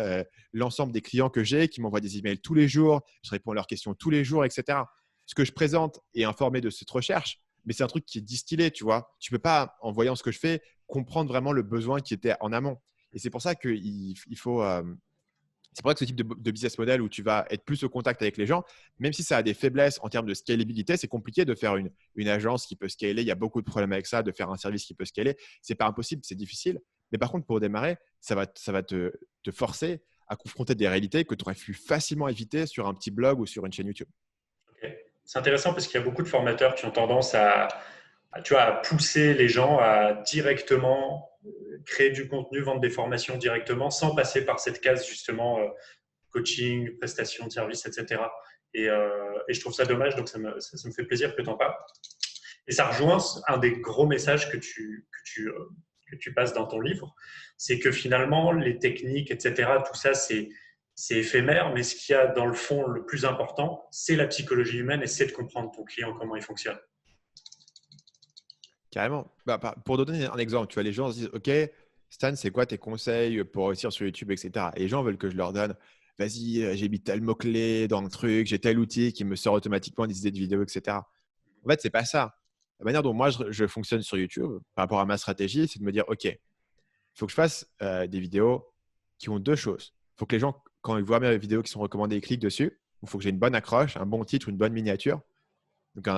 l'ensemble des clients que j'ai qui m'envoient des emails tous les jours, je réponds à leurs questions tous les jours, etc. Ce que je présente est informé de cette recherche, mais c'est un truc qui est distillé, tu vois. Tu ne peux pas, en voyant ce que je fais, comprendre vraiment le besoin qui était en amont. Et c'est pour ça qu'il faut… c'est pour ça que ce type de business model où tu vas être plus au contact avec les gens, même si ça a des faiblesses en termes de scalabilité, c'est compliqué de faire une agence qui peut scaler. Il y a beaucoup de problèmes avec ça, de faire un service qui peut scaler. Ce n'est pas impossible, c'est difficile. Mais par contre, pour démarrer, ça va te forcer à confronter des réalités que tu aurais pu facilement éviter sur un petit blog ou sur une chaîne YouTube. Ok. C'est intéressant parce qu'il y a beaucoup de formateurs qui ont tendance tu vois, à pousser les gens à directement créer du contenu, vendre des formations directement sans passer par cette case justement coaching, prestation de service, etc. Et je trouve ça dommage, donc ça me fait plaisir que tu en parles. Et ça rejoint un des gros messages que tu passes dans ton livre, c'est que finalement, les techniques, etc., tout ça, c'est éphémère, mais ce qu'il y a dans le fond le plus important, c'est la psychologie humaine et c'est de comprendre ton client, comment il fonctionne. Carrément. Pour donner un exemple, tu vois, les gens se disent, OK, Stan, c'est quoi tes conseils pour réussir sur YouTube, etc. Et les gens veulent que je leur donne, vas-y, j'ai mis tel mot-clé dans le truc, j'ai tel outil qui me sort automatiquement des idées de vidéos, etc. En fait, c'est pas ça. La manière dont moi je fonctionne sur YouTube par rapport à ma stratégie, c'est de me dire, OK, il faut que je fasse des vidéos qui ont deux choses. Il faut que les gens, quand ils voient mes vidéos qui sont recommandées, ils cliquent dessus. Il faut que j'ai une bonne accroche, un bon titre, une bonne miniature. Donc,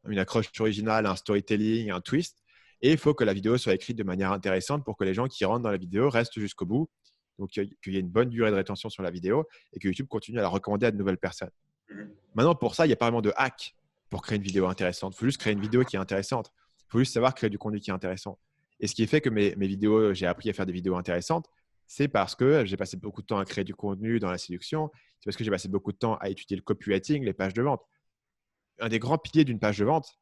une accroche originale, un storytelling, un twist. Et il faut que la vidéo soit écrite de manière intéressante pour que les gens qui rentrent dans la vidéo restent jusqu'au bout. Donc, qu'il y ait une bonne durée de rétention sur la vidéo et que YouTube continue à la recommander à de nouvelles personnes. Maintenant, pour ça, il n'y a pas vraiment de hack pour créer une vidéo intéressante. Il faut juste créer une vidéo qui est intéressante. Il faut juste savoir créer du contenu qui est intéressant. Et ce qui fait que mes vidéos, j'ai appris à faire des vidéos intéressantes, c'est parce que j'ai passé beaucoup de temps à créer du contenu dans la séduction. C'est parce que j'ai passé beaucoup de temps à étudier le copywriting, les pages de vente. Un des grands piliers d'une page de vente,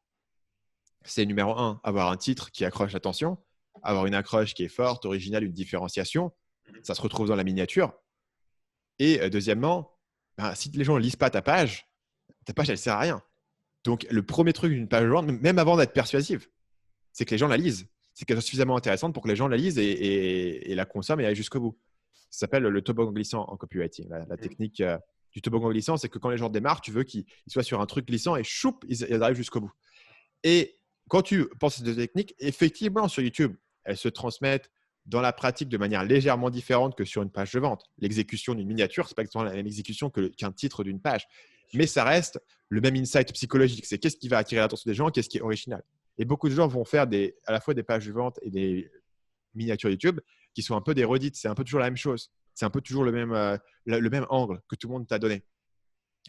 c'est numéro 1, avoir un titre qui accroche l'attention. avoir une accroche qui est forte, originale, une différenciation. Ça se retrouve dans la miniature. Et deuxièmement, ben, si les gens ne lisent pas ta page, elle ne sert à rien. Donc, le premier truc d'une page web, même avant d'être persuasive, c'est que les gens la lisent. C'est qu'elle soit suffisamment intéressante pour que les gens la lisent et la consomment et aillent jusqu'au bout. Ça s'appelle le toboggan glissant en copywriting. La technique du toboggan glissant, c'est que quand les gens démarrent, tu veux qu'ils soient sur un truc glissant et choup, ils arrivent jusqu'au bout. Et quand tu penses à ces deux techniques, effectivement, sur YouTube, elles se transmettent dans la pratique de manière légèrement différente que sur une page de vente. L'exécution d'une miniature, ce n'est pas exactement la même exécution qu'un titre d'une page. Mais ça reste le même insight psychologique. C'est qu'est-ce qui va attirer l'attention des gens, qu'est-ce qui est original. Et beaucoup de gens vont faire à la fois des pages de vente et des miniatures YouTube qui sont un peu des redites. C'est un peu toujours la même chose. C'est un peu toujours le même angle que tout le monde t'a donné.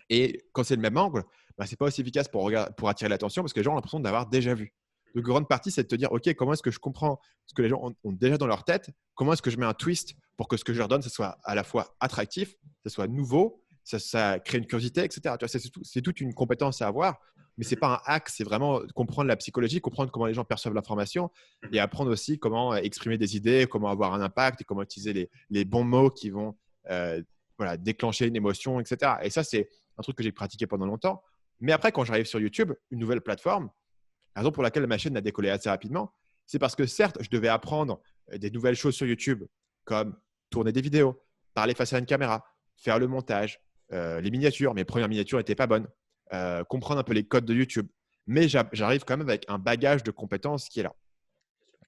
Et quand c'est le même angle, bah, ce n'est pas aussi efficace pour attirer l'attention parce que les gens ont l'impression d'avoir déjà vu. Donc, grande partie, c'est de te dire, OK, comment est-ce que je comprends ce que les gens ont déjà dans leur tête? Comment est-ce que je mets un twist pour que ce que je leur donne, ce soit à la fois attractif, ce soit nouveau, ça crée une curiosité, etc. Tu vois, c'est toute une compétence à avoir, mais ce n'est pas un hack, c'est vraiment comprendre la psychologie, comprendre comment les gens perçoivent l'information et apprendre aussi comment exprimer des idées, comment avoir un impact et comment utiliser les bons mots qui vont déclencher une émotion, etc. Et ça, c'est un truc que j'ai pratiqué pendant longtemps. Mais après, quand j'arrive sur YouTube, une nouvelle plateforme, la raison pour laquelle ma chaîne a décollé assez rapidement, c'est parce que certes, je devais apprendre des nouvelles choses sur YouTube, comme tourner des vidéos, parler face à une caméra, faire le montage, les miniatures. Mes premières miniatures n'étaient pas bonnes, comprendre un peu les codes de YouTube. Mais j'arrive quand même avec un bagage de compétences qui est là.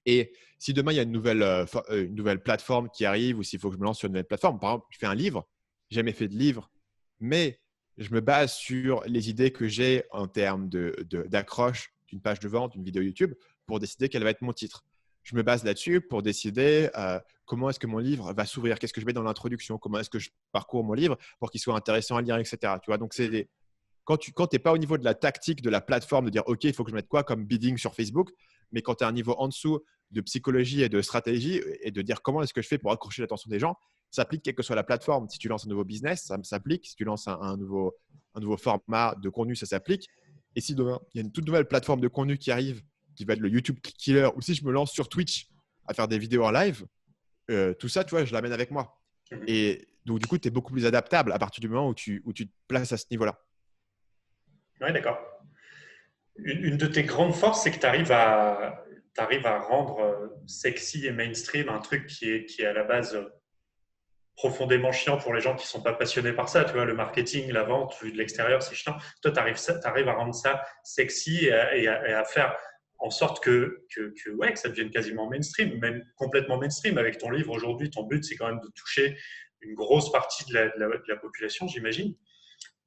Et si demain, il y a une nouvelle plateforme qui arrive ou s'il faut que je me lance sur une nouvelle plateforme, par exemple, je fais un livre, j'ai jamais fait de livre, mais je me base sur les idées que j'ai en termes d'accroche d'une page de vente, d'une vidéo YouTube, pour décider quel va être mon titre. Je me base là-dessus pour décider comment est-ce que mon livre va s'ouvrir, qu'est-ce que je mets dans l'introduction, comment est-ce que je parcours mon livre pour qu'il soit intéressant à lire, etc. Tu vois, donc quand tu n'es pas au niveau de la tactique de la plateforme, de dire OK, il faut que je mette quoi comme bidding sur Facebook, mais quand tu as un niveau en dessous de psychologie et de stratégie et de dire comment est-ce que je fais pour accrocher l'attention des gens, ça s'applique quelle que soit la plateforme. Si tu lances un nouveau business, ça s'applique. Si tu lances un nouveau format de contenu, ça s'applique. Et si demain, il y a une toute nouvelle plateforme de contenu qui arrive, qui va être le YouTube Killer, ou si je me lance sur Twitch à faire des vidéos en live, tout ça, tu vois, je l'amène avec moi. Et donc, du coup, tu es beaucoup plus adaptable à partir du moment où tu te places à ce niveau-là. Oui, d'accord. Une de tes grandes forces, c'est que tu arrives à rendre sexy et mainstream un truc qui est à la base profondément chiant pour les gens qui ne sont pas passionnés par ça. Tu vois, le marketing, la vente, vu de l'extérieur, c'est chiant. Toi, tu arrives à rendre ça sexy et à faire en sorte que ça devienne quasiment mainstream, même complètement mainstream. Avec ton livre aujourd'hui, ton but, c'est quand même de toucher une grosse partie de la population, j'imagine.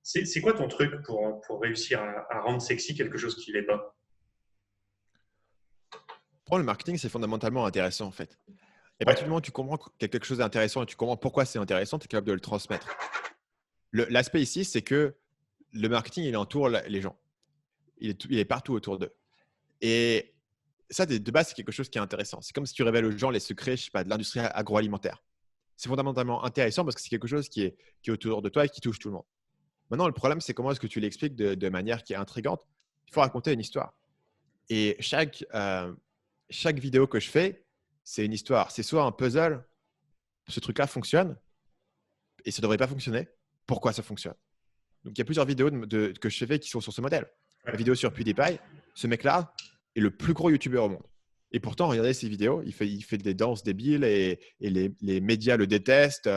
C'est quoi ton truc pour réussir à rendre sexy quelque chose qui l'est pas? Pour le marketing, c'est fondamentalement intéressant en fait. Et à Ouais. partir du moment où tu comprends qu'il y a quelque chose d'intéressant et tu comprends pourquoi c'est intéressant, tu es capable de le transmettre. L'aspect ici, c'est que le marketing, il entoure les gens. Il est partout autour d'eux. Et ça, de base, c'est quelque chose qui est intéressant. C'est comme si tu révèles aux gens les secrets, je sais pas, de l'industrie agroalimentaire. C'est fondamentalement intéressant parce que c'est quelque chose qui est autour de toi et qui touche tout le monde. Maintenant, le problème, c'est comment est-ce que tu l'expliques de manière qui est intrigante. Il faut raconter une histoire. Et chaque vidéo que je fais, c'est une histoire. C'est soit un puzzle, ce truc-là fonctionne et ça ne devrait pas fonctionner. Pourquoi ça fonctionne? Donc, il y a plusieurs vidéos que je fais qui sont sur ce modèle. La vidéo sur PewDiePie, ce mec-là est le plus gros YouTuber au monde. Et pourtant, regardez ses vidéos, il fait des danses débiles et les médias le détestent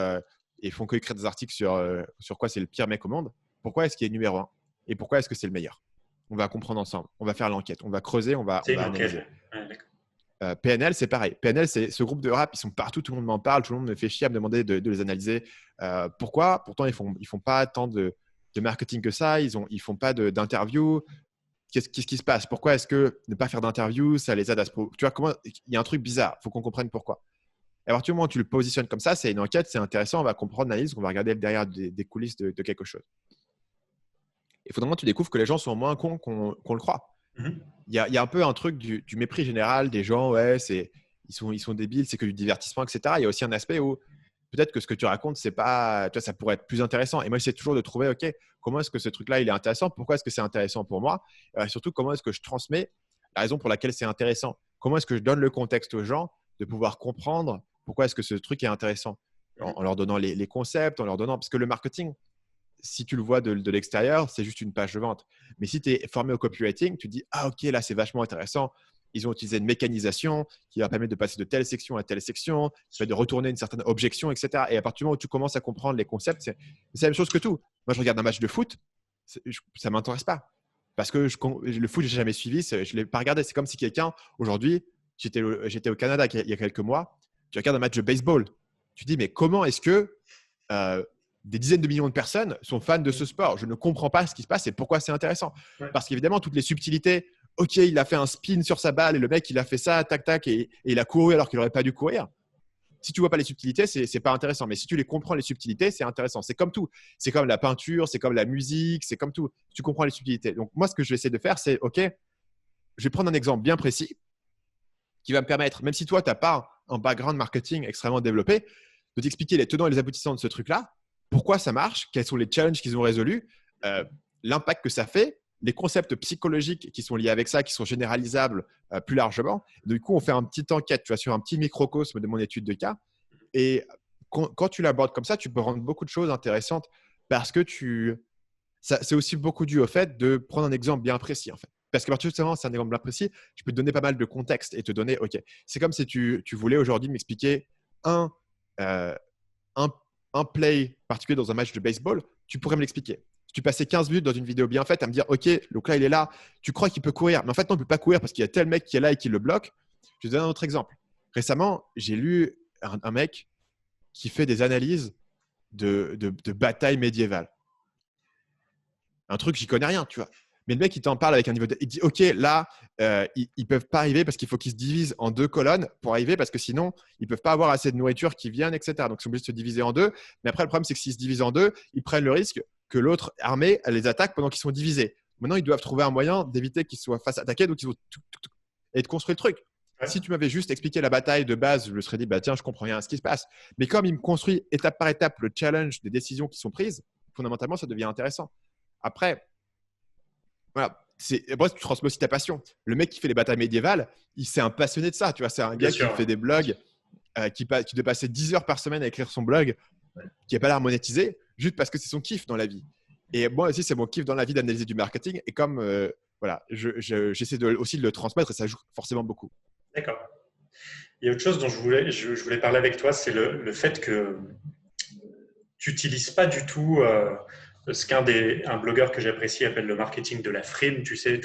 et font que écrire des articles sur quoi c'est le pire mec au monde. Pourquoi est-ce qu'il est numéro 1? Et pourquoi est-ce que c'est le meilleur? On va comprendre ensemble. On va faire l'enquête. On va creuser, on va analyser. PNL, c'est pareil. PNL, c'est ce groupe de rap, ils sont partout, tout le monde m'en parle, tout le monde me fait chier à me demander de les analyser. Pourquoi? Pourtant, ils font pas tant de marketing que ça, ils font pas d'interview. Qu'est-ce qui se passe? Pourquoi est-ce que ne pas faire d'interview, ça les aide à se… Tu vois, il y a un truc bizarre, il faut qu'on comprenne pourquoi. Et à partir du moment où tu le positionnes comme ça, c'est une enquête, c'est intéressant, on va comprendre l'analyse, on va regarder derrière des coulisses de quelque chose. Et finalement, tu découvres que les gens sont moins cons qu'on le croit. Il y a un peu un truc du mépris général des gens, ouais, ils sont débiles, c'est que du divertissement, etc. Il y a aussi un aspect où peut-être que ce que tu racontes, c'est pas, tu vois, ça pourrait être plus intéressant. Et moi, j'essaie toujours de trouver, OK, comment est-ce que ce truc-là, il est intéressant? Pourquoi est-ce que c'est intéressant pour moi? Surtout, comment est-ce que je transmets la raison pour laquelle c'est intéressant? comment est-ce que je donne le contexte aux gens de pouvoir comprendre pourquoi est-ce que ce truc est intéressant en leur donnant les concepts, en leur donnant… Parce que le marketing, si tu le vois de l'extérieur, c'est juste une page de vente. Mais si tu es formé au copywriting, tu te dis « Ah, ok, là, c'est vachement intéressant. Ils ont utilisé une mécanisation qui leur permet de passer de telle section à telle section, qui fait de retourner une certaine objection, etc. » Et à partir du moment où tu commences à comprendre les concepts, c'est la même chose que tout. Moi, je regarde un match de foot, ça ne m'intéresse pas. Parce que le foot, je n'ai jamais suivi, je ne l'ai pas regardé. C'est comme si quelqu'un, aujourd'hui, j'étais au Canada il y a quelques mois, tu regardes un match de baseball. Tu te dis, mais comment est-ce que des dizaines de millions de personnes sont fans de ce sport? Je ne comprends pas ce qui se passe et pourquoi c'est intéressant. Ouais. Parce qu'évidemment, toutes les subtilités, ok, il a fait un spin sur sa balle et le mec, il a fait ça, tac, tac, et il a couru alors qu'il n'aurait pas dû courir. Si tu ne vois pas les subtilités, ce n'est pas intéressant. Mais si tu les comprends, les subtilités, c'est intéressant. C'est comme tout. C'est comme la peinture, c'est comme la musique, c'est comme tout. Tu comprends les subtilités. Donc, moi, ce que je vais essayer de faire, c'est, ok, je vais prendre un exemple bien précis qui va me permettre, même si toi, tu n'as pas un background marketing extrêmement développé, de t'expliquer les tenants et les aboutissants de ce truc-là, pourquoi ça marche, quels sont les challenges qu'ils ont résolus, l'impact que ça fait, les concepts psychologiques qui sont liés avec ça, qui sont généralisables plus largement. Du coup, on fait un petit enquête, tu vois, sur un petit microcosme de mon étude de cas. Et quand tu l'abordes comme ça, tu peux rendre beaucoup de choses intéressantes parce que c'est aussi beaucoup dû au fait de prendre un exemple bien précis, en fait. Parce que justement, c'est un exemple bien précis, je peux te donner pas mal de contexte et te donner, OK, c'est comme si tu voulais aujourd'hui m'expliquer un, euh, un, un play particulier dans un match de baseball, tu pourrais me l'expliquer. Si tu passais 15 minutes dans une vidéo bien faite à me dire, OK, donc là, il est là, tu crois qu'il peut courir, mais en fait, non, il ne peut pas courir parce qu'il y a tel mec qui est là et qui le bloque. Je vais te donner un autre exemple. Récemment, j'ai lu un mec qui fait des analyses de batailles médiévales. Un truc, j'y connais rien, tu vois. Mais le mec, il t'en parle avec un niveau il dit, OK, là, ils ne peuvent pas arriver parce qu'il faut qu'ils se divisent en 2 colonnes pour arriver parce que sinon, ils ne peuvent pas avoir assez de nourriture qui viennent, etc. Donc, ils sont obligés de se diviser en 2. Mais après, le problème, c'est que s'ils se divisent en 2, ils prennent le risque que l'autre armée elle les attaque pendant qu'ils sont divisés. Maintenant, ils doivent trouver un moyen d'éviter qu'ils soient face attaqués, donc ils vont et de construire le truc. Ouais. Si tu m'avais juste expliqué la bataille de base, je me serais dit, bah, tiens, je comprends rien à ce qui se passe. Mais comme il me construit étape par étape le challenge des décisions qui sont prises, fondamentalement, ça devient intéressant. Après, voilà, après, tu transmets aussi ta passion. Le mec qui fait les batailles médiévales, c'est un passionné de ça. Tu vois, c'est un Bien gars qui sûr. fait des blogs, qui doit passer 10 heures par semaine à écrire son blog, Ouais. qui n'a pas l'air monétisé, juste parce que c'est son kiff dans la vie. Et moi aussi, c'est mon kiff dans la vie d'analyser du marketing. Et comme voilà, j'essaie aussi de le transmettre et ça joue forcément beaucoup. D'accord. Il y a autre chose dont je voulais parler avec toi, c'est le fait que tu n'utilises pas du tout ce un blogueur que j'apprécie appelle le marketing de la frime. Tu sais,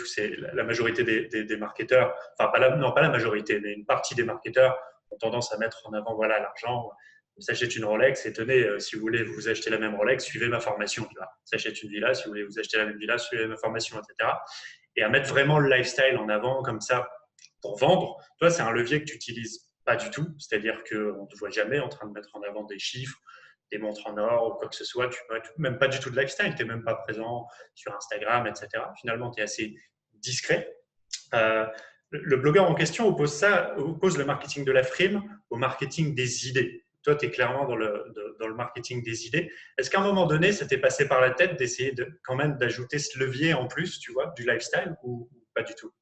la majorité des marketeurs, enfin non pas la majorité, mais une partie des marketeurs ont tendance à mettre en avant voilà l'argent. On s'achète une Rolex et tenez, si vous voulez vous acheter la même Rolex, suivez ma formation. Tu vois. S'achète une villa, si vous voulez vous acheter la même villa, suivez ma formation, etc. Et à mettre vraiment le lifestyle en avant comme ça pour vendre. Toi, c'est un levier que tu n'utilises pas du tout. C'est-à-dire qu'on ne te voit jamais en train de mettre en avant des chiffres, des montres en or ou quoi que ce soit. Tu n'as même pas du tout de lifestyle. Tu n'es même pas présent sur Instagram, etc. Finalement, tu es assez discret. Le blogueur en question oppose le marketing de la frime au marketing des idées. Toi, tu es clairement dans le marketing des idées. Est-ce qu'à un moment donné, ça t'est passé par la tête d'essayer quand même d'ajouter ce levier en plus, tu vois, du lifestyle ou pas du tout?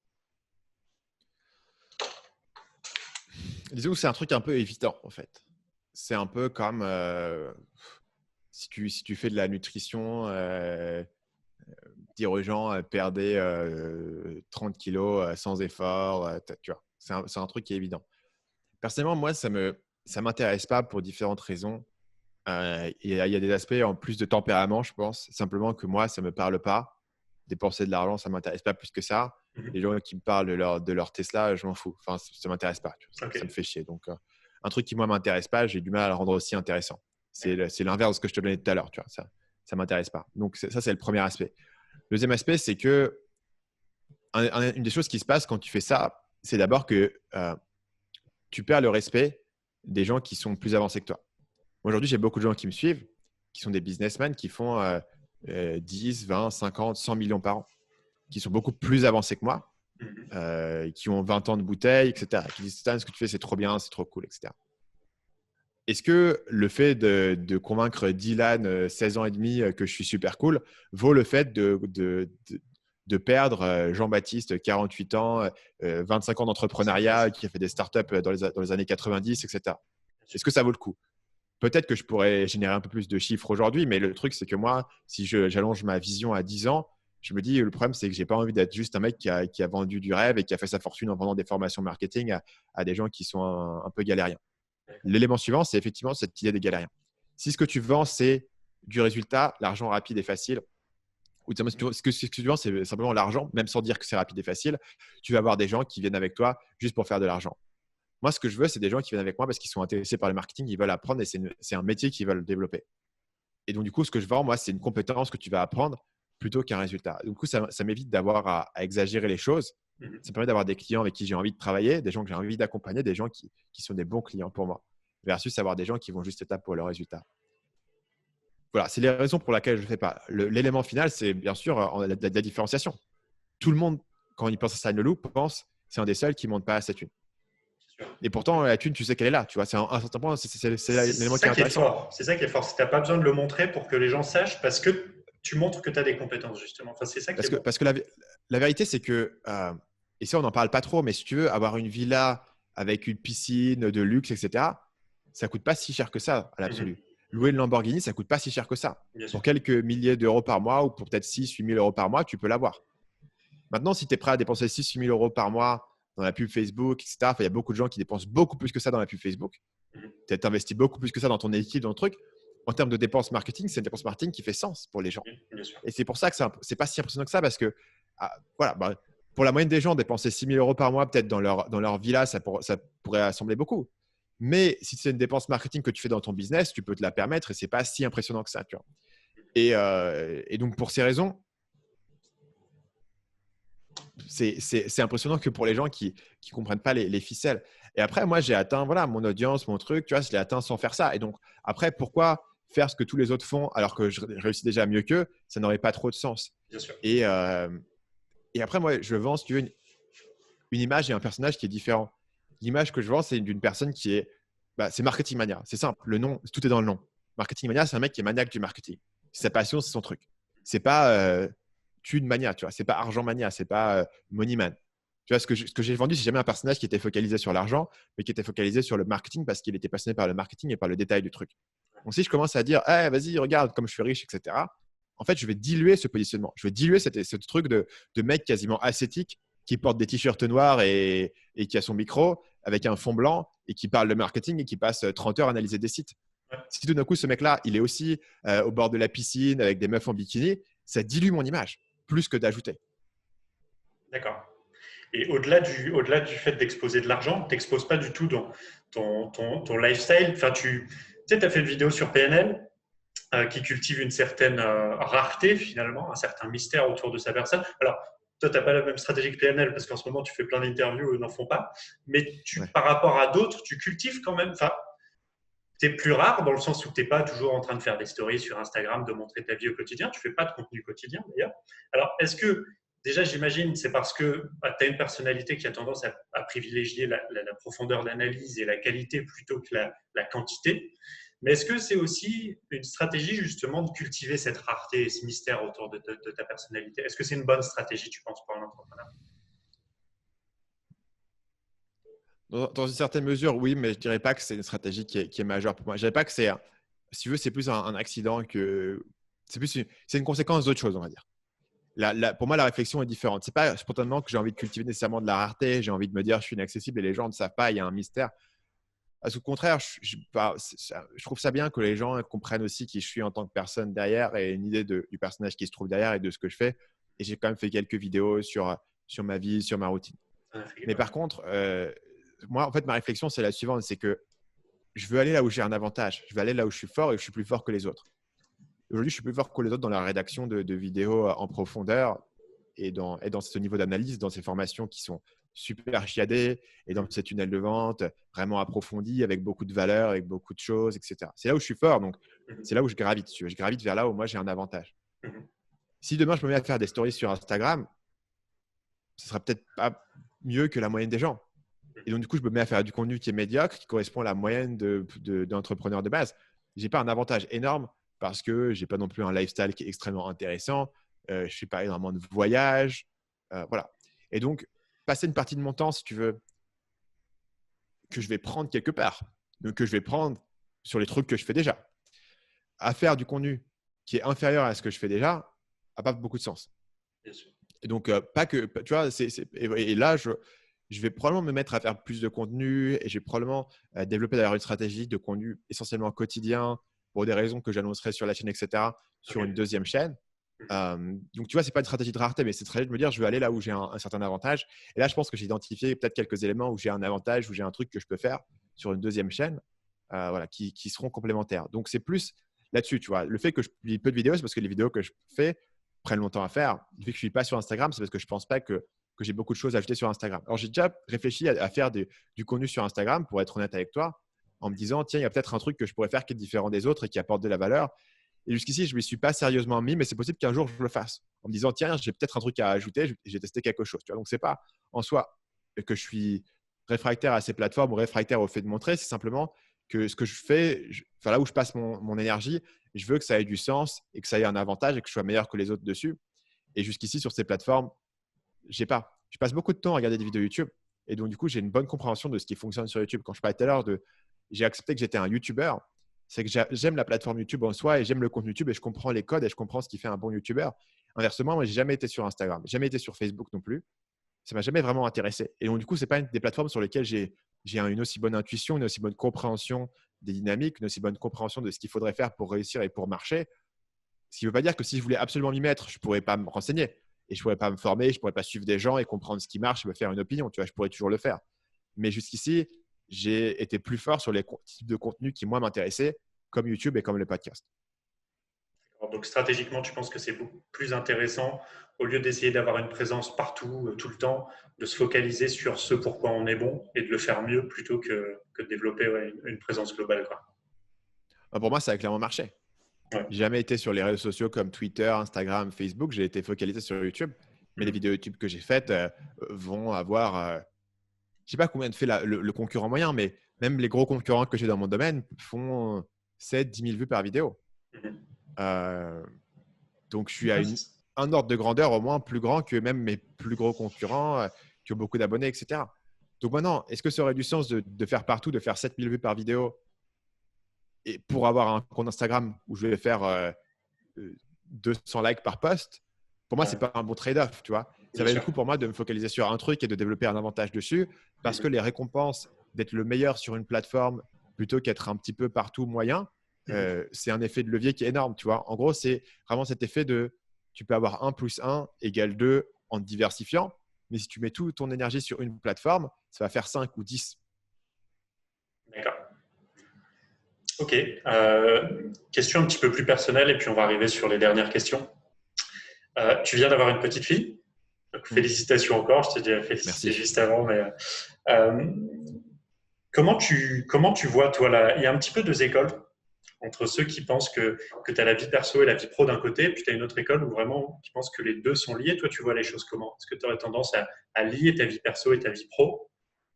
Disons que c'est un truc un peu évident, en fait. C'est un peu comme si tu fais de la nutrition, dire aux gens perdez 30 kilos sans effort, tu vois, c'est un truc qui est évident. Personnellement, moi, ça m'intéresse pas pour différentes raisons. Il y a des aspects en plus de tempérament, je pense. Simplement que moi, ça me parle pas. Dépenser de l'argent, ça m'intéresse pas plus que ça. Les gens qui me parlent de leur Tesla, je m'en fous. Enfin, ça m'intéresse pas. Ça me fait chier. Donc, un truc qui, moi, m'intéresse pas, j'ai du mal à le rendre aussi intéressant. C'est l'inverse de ce que je te donnais tout à l'heure. Tu vois, ça m'intéresse pas. Donc, ça, c'est le premier aspect. Le deuxième aspect, c'est que une des choses qui se passe quand tu fais ça, c'est d'abord que tu perds le respect des gens qui sont plus avancés que toi. Aujourd'hui, j'ai beaucoup de gens qui me suivent, qui sont des businessmen qui font 10, 20, 50, 100 millions par an, qui sont beaucoup plus avancés que moi, qui ont 20 ans de bouteille, etc. Qui disent Stan, ce que tu fais, c'est trop bien, c'est trop cool, etc. Est-ce que le fait de convaincre Dylan, 16 ans et demi, que je suis super cool, vaut le fait de perdre Jean-Baptiste, 48 ans, 25 ans d'entrepreneuriat, qui a fait des startups dans les années 90, etc. Est-ce que ça vaut le coup? Peut-être que je pourrais générer un peu plus de chiffres aujourd'hui, mais le truc, c'est que moi, si j'allonge ma vision à 10 ans, je me dis, le problème, c'est que je n'ai pas envie d'être juste un mec qui a vendu du rêve et qui a fait sa fortune en vendant des formations marketing à des gens qui sont un peu galériens. L'élément suivant, c'est effectivement cette idée des galériens. Si ce que tu vends, c'est du résultat, l'argent rapide et facile, ou ce que tu vends, c'est simplement l'argent, même sans dire que c'est rapide et facile, tu vas avoir des gens qui viennent avec toi juste pour faire de l'argent. Moi, ce que je veux, c'est des gens qui viennent avec moi parce qu'ils sont intéressés par le marketing, ils veulent apprendre et c'est un métier qu'ils veulent développer. Et donc, du coup, ce que je vends, moi, c'est une compétence que tu vas apprendre plutôt qu'un résultat. Du coup, ça m'évite d'avoir à exagérer les choses. Ça me permet d'avoir des clients avec qui j'ai envie de travailler, des gens que j'ai envie d'accompagner, des gens qui sont des bons clients pour moi, versus avoir des gens qui vont juste être là pour le résultat. Voilà, c'est les raisons pour lesquelles je ne fais pas. L'élément final, c'est bien sûr la différenciation. Tout le monde, quand il pense à Sign the Loop, pense c'est un des seuls qui ne monte pas à cette thune. Et pourtant, la thune, tu sais qu'elle est là. Tu vois, c'est un certain point, c'est l'élément qui est intéressant. C'est ça qui est fort. Tu n'as pas besoin de le montrer pour que les gens sachent parce que tu montres que tu as des compétences, justement. Enfin, c'est ça qui est bon. Parce que la vérité, c'est que, et ça, on n'en parle pas trop, mais si tu veux avoir une villa avec une piscine de luxe, etc., ça ne coûte pas si cher que ça à l'absolu. Louer une Lamborghini, ça ne coûte pas si cher que ça. Pour quelques milliers d'euros par mois ou pour peut-être 6 000 – 8 000 euros par mois, tu peux l'avoir. Maintenant, si tu es prêt à dépenser 6 000 – 8 000 euros par mois dans la pub Facebook, etc., il y a beaucoup de gens qui dépensent beaucoup plus que ça dans la pub Facebook. Tu as investi beaucoup plus que ça dans ton équipe, dans le truc. En termes de dépenses marketing, c'est une dépense marketing qui fait sens pour les gens. Et c'est pour ça que c'est pas si impressionnant que ça parce que pour la moyenne des gens, dépenser 6 000 euros par mois peut-être dans leur villa, ça pourrait sembler beaucoup. Mais si c'est une dépense marketing que tu fais dans ton business, tu peux te la permettre et c'est pas si impressionnant que ça. Tu vois. Et donc, pour ces raisons, c'est impressionnant que pour les gens qui ne comprennent pas les ficelles. Et après, moi, j'ai atteint mon audience, mon truc, tu vois, je l'ai atteint sans faire ça. Et donc, après, pourquoi faire ce que tous les autres font alors que je réussis déjà mieux qu'eux? Ça n'aurait pas trop de sens. Bien sûr. Et après, moi, je vends, si tu veux, une image et un personnage qui est différent. L'image que je vends, c'est d'une personne qui est… c'est Marketing Mania. C'est simple. Le nom, tout est dans le nom. Marketing Mania, c'est un mec qui est maniaque du marketing. C'est sa passion, c'est son truc. C'est pas thune mania, tu vois. C'est pas argent mania, c'est pas money man. Tu vois, ce que j'ai vendu, c'est jamais un personnage qui était focalisé sur l'argent, mais qui était focalisé sur le marketing parce qu'il était passionné par le marketing et par le détail du truc. Donc, si je commence à dire, vas-y, regarde comme je suis riche, etc., en fait, je vais diluer ce positionnement. Je vais diluer ce truc de mec quasiment ascétique qui porte des t-shirts noirs et qui a son micro avec un fond blanc et qui parle de marketing et qui passe 30 heures à analyser des sites. Si tout d'un coup, ce mec-là, il est aussi au bord de la piscine avec des meufs en bikini, ça dilue mon image plus que d'ajouter. D'accord. Et au-delà du fait d'exposer de l'argent, tu n'exposes pas du tout dans ton lifestyle. Enfin, tu sais, tu as fait une vidéo sur PNL qui cultive une certaine rareté, finalement, un certain mystère autour de sa personne. Alors, toi, tu n'as pas la même stratégie que PNL parce qu'en ce moment, tu fais plein d'interviews où ils n'en font pas. Mais par rapport à d'autres, tu cultives quand même… Enfin, tu es plus rare dans le sens où tu n'es pas toujours en train de faire des stories sur Instagram, de montrer ta vie au quotidien. Tu ne fais pas de contenu quotidien, d'ailleurs. Alors, est-ce que… Déjà, j'imagine, c'est parce que tu as une personnalité qui a tendance à privilégier la profondeur d'analyse et la qualité plutôt que la quantité. Mais est-ce que c'est aussi une stratégie justement de cultiver cette rareté et ce mystère autour de ta personnalité? Est-ce que c'est une bonne stratégie, tu penses, pour un entrepreneur? Dans une certaine mesure, oui, mais je ne dirais pas que c'est une stratégie qui est majeure pour moi. Je ne dirais pas que c'est, si tu veux, c'est plus un accident que… C'est une conséquence d'autre chose, on va dire. Pour moi, la réflexion est différente. Ce n'est pas spontanément que j'ai envie de cultiver nécessairement de la rareté, j'ai envie de me dire je suis inaccessible et les gens ne savent pas, il y a un mystère. Au contraire, je trouve ça bien que les gens comprennent aussi qui je suis en tant que personne derrière et une idée du personnage qui se trouve derrière et de ce que je fais. Et j'ai quand même fait quelques vidéos sur ma vie, sur ma routine. Mais par contre, moi, en fait, ma réflexion, c'est la suivante, c'est que je veux aller là où j'ai un avantage. Je veux aller là où je suis fort et je suis plus fort que les autres. Aujourd'hui, je suis plus fort que les autres dans la rédaction de vidéos en profondeur et dans ce niveau d'analyse, dans ces formations qui sont super chiadées et dans ces tunnels de vente vraiment approfondis avec beaucoup de valeurs, avec beaucoup de choses, etc. C'est là où je suis fort. Donc, c'est là où je gravite. Je gravite vers là où moi, j'ai un avantage. Si demain, je me mets à faire des stories sur Instagram, ce sera peut-être pas mieux que la moyenne des gens. Et donc, du coup, je me mets à faire du contenu qui est médiocre, qui correspond à la moyenne d'entrepreneurs de base. Je n'ai pas un avantage énorme parce que je n'ai pas non plus un lifestyle qui est extrêmement intéressant. je fais pas énormément de voyages. Voilà. Et donc, passer une partie de mon temps, si tu veux, que je vais prendre quelque part, donc que je vais prendre sur les trucs que je fais déjà, à faire du contenu qui est inférieur à ce que je fais déjà, n'a pas beaucoup de sens. Bien sûr. Et donc, pas que, tu vois, et là, je vais probablement me mettre à faire plus de contenu et je vais probablement développer d'ailleurs une stratégie de contenu essentiellement quotidien pour des raisons que j'annoncerai sur la chaîne, etc., sur une deuxième chaîne. Donc, tu vois, ce n'est pas une stratégie de rareté, mais c'est une stratégie de me dire, je vais aller là où j'ai un certain avantage. Et là, je pense que j'ai identifié peut-être quelques éléments où j'ai un avantage, où j'ai un truc que je peux faire sur une deuxième chaîne, voilà, qui seront complémentaires. Donc, c'est plus là-dessus, tu vois. Le fait que je publie peu de vidéos, c'est parce que les vidéos que je fais prennent longtemps à faire. Le fait que je ne suis pas sur Instagram, c'est parce que je ne pense pas que j'ai beaucoup de choses à ajouter sur Instagram. Alors, j'ai déjà réfléchi à faire du contenu sur Instagram, pour être honnête avec toi, en me disant, tiens, il y a peut-être un truc que je pourrais faire qui est différent des autres et qui apporte de la valeur. Et jusqu'ici, je ne m'y suis pas sérieusement mis, mais c'est possible qu'un jour, je le fasse. En me disant, tiens, j'ai peut-être un truc à ajouter, j'ai testé quelque chose. Tu vois. Donc, ce n'est pas en soi que je suis réfractaire à ces plateformes ou réfractaire au fait de montrer. C'est simplement que ce que je fais, enfin, là où je passe mon énergie, je veux que ça ait du sens et que ça ait un avantage et que je sois meilleur que les autres dessus. Et jusqu'ici, sur ces plateformes, j'ai pas. Je passe beaucoup de temps à regarder des vidéos YouTube. Et donc, du coup, j'ai une bonne compréhension de ce qui fonctionne sur YouTube. Quand je parlais tout à l'heure j'ai accepté que j'étais un YouTuber, c'est que j'aime la plateforme YouTube en soi et j'aime le contenu YouTube et je comprends les codes et je comprends ce qui fait un bon YouTuber. Inversement, moi, j'ai jamais été sur Instagram, jamais été sur Facebook non plus. Ça m'a jamais vraiment intéressé. Et donc, du coup, c'est pas des plateformes sur lesquelles j'ai une aussi bonne intuition, une aussi bonne compréhension des dynamiques, une aussi bonne compréhension de ce qu'il faudrait faire pour réussir et pour marcher. Ce qui ne veut pas dire que si je voulais absolument m'y mettre, je ne pourrais pas me renseigner et je ne pourrais pas me former, je ne pourrais pas suivre des gens et comprendre ce qui marche et me faire une opinion. Tu vois, je pourrais toujours le faire. Mais jusqu'ici, j'ai été plus fort sur les types de contenus qui, moi, m'intéressaient, comme YouTube et comme le podcast. Donc stratégiquement, tu penses que c'est beaucoup plus intéressant, au lieu d'essayer d'avoir une présence partout, tout le temps, de se focaliser sur ce pourquoi on est bon et de le faire mieux plutôt que de développer une présence globale, quoi. Pour moi, ça a clairement marché. Ouais. J'ai jamais été sur les réseaux sociaux comme Twitter, Instagram, Facebook. J'ai été focalisé sur YouTube. Mais les vidéos YouTube que j'ai faites vont avoir, je sais pas combien de fait le concurrent moyen, mais même les gros concurrents que j'ai dans mon domaine font 7 10 000 vues par vidéo. Euh, donc, je suis à un ordre de grandeur au moins plus grand que même mes plus gros concurrents qui ont beaucoup d'abonnés, etc. Donc maintenant, est-ce que ça aurait du sens de faire partout, de faire 7000 vues par vidéo et pour avoir un compte Instagram où je vais faire 200 likes par post? Pour moi, ce n'est pas un bon trade-off, tu vois. Ça va être le coup pour moi de me focaliser sur un truc et de développer un avantage dessus parce que les récompenses d'être le meilleur sur une plateforme plutôt qu'être un petit peu partout moyen, c'est un effet de levier qui est énorme, tu vois. En gros, c'est vraiment cet effet de tu peux avoir 1 + 1 = 2 en te diversifiant, mais si tu mets toute ton énergie sur une plateforme, ça va faire 5 ou 10. D'accord. Ok. Question un petit peu plus personnelle et puis on va arriver sur les dernières questions. Tu viens d'avoir une petite fille. Donc, félicitations encore. Je t'ai déjà félicité juste avant. Mais, comment tu vois, toi, là, il y a un petit peu deux écoles entre ceux qui pensent que tu as la vie perso et la vie pro d'un côté, puis tu as une autre école où vraiment qui pense que les deux sont liés. Toi, tu vois les choses comment? Est-ce que tu aurais tendance à lier ta vie perso et ta vie pro?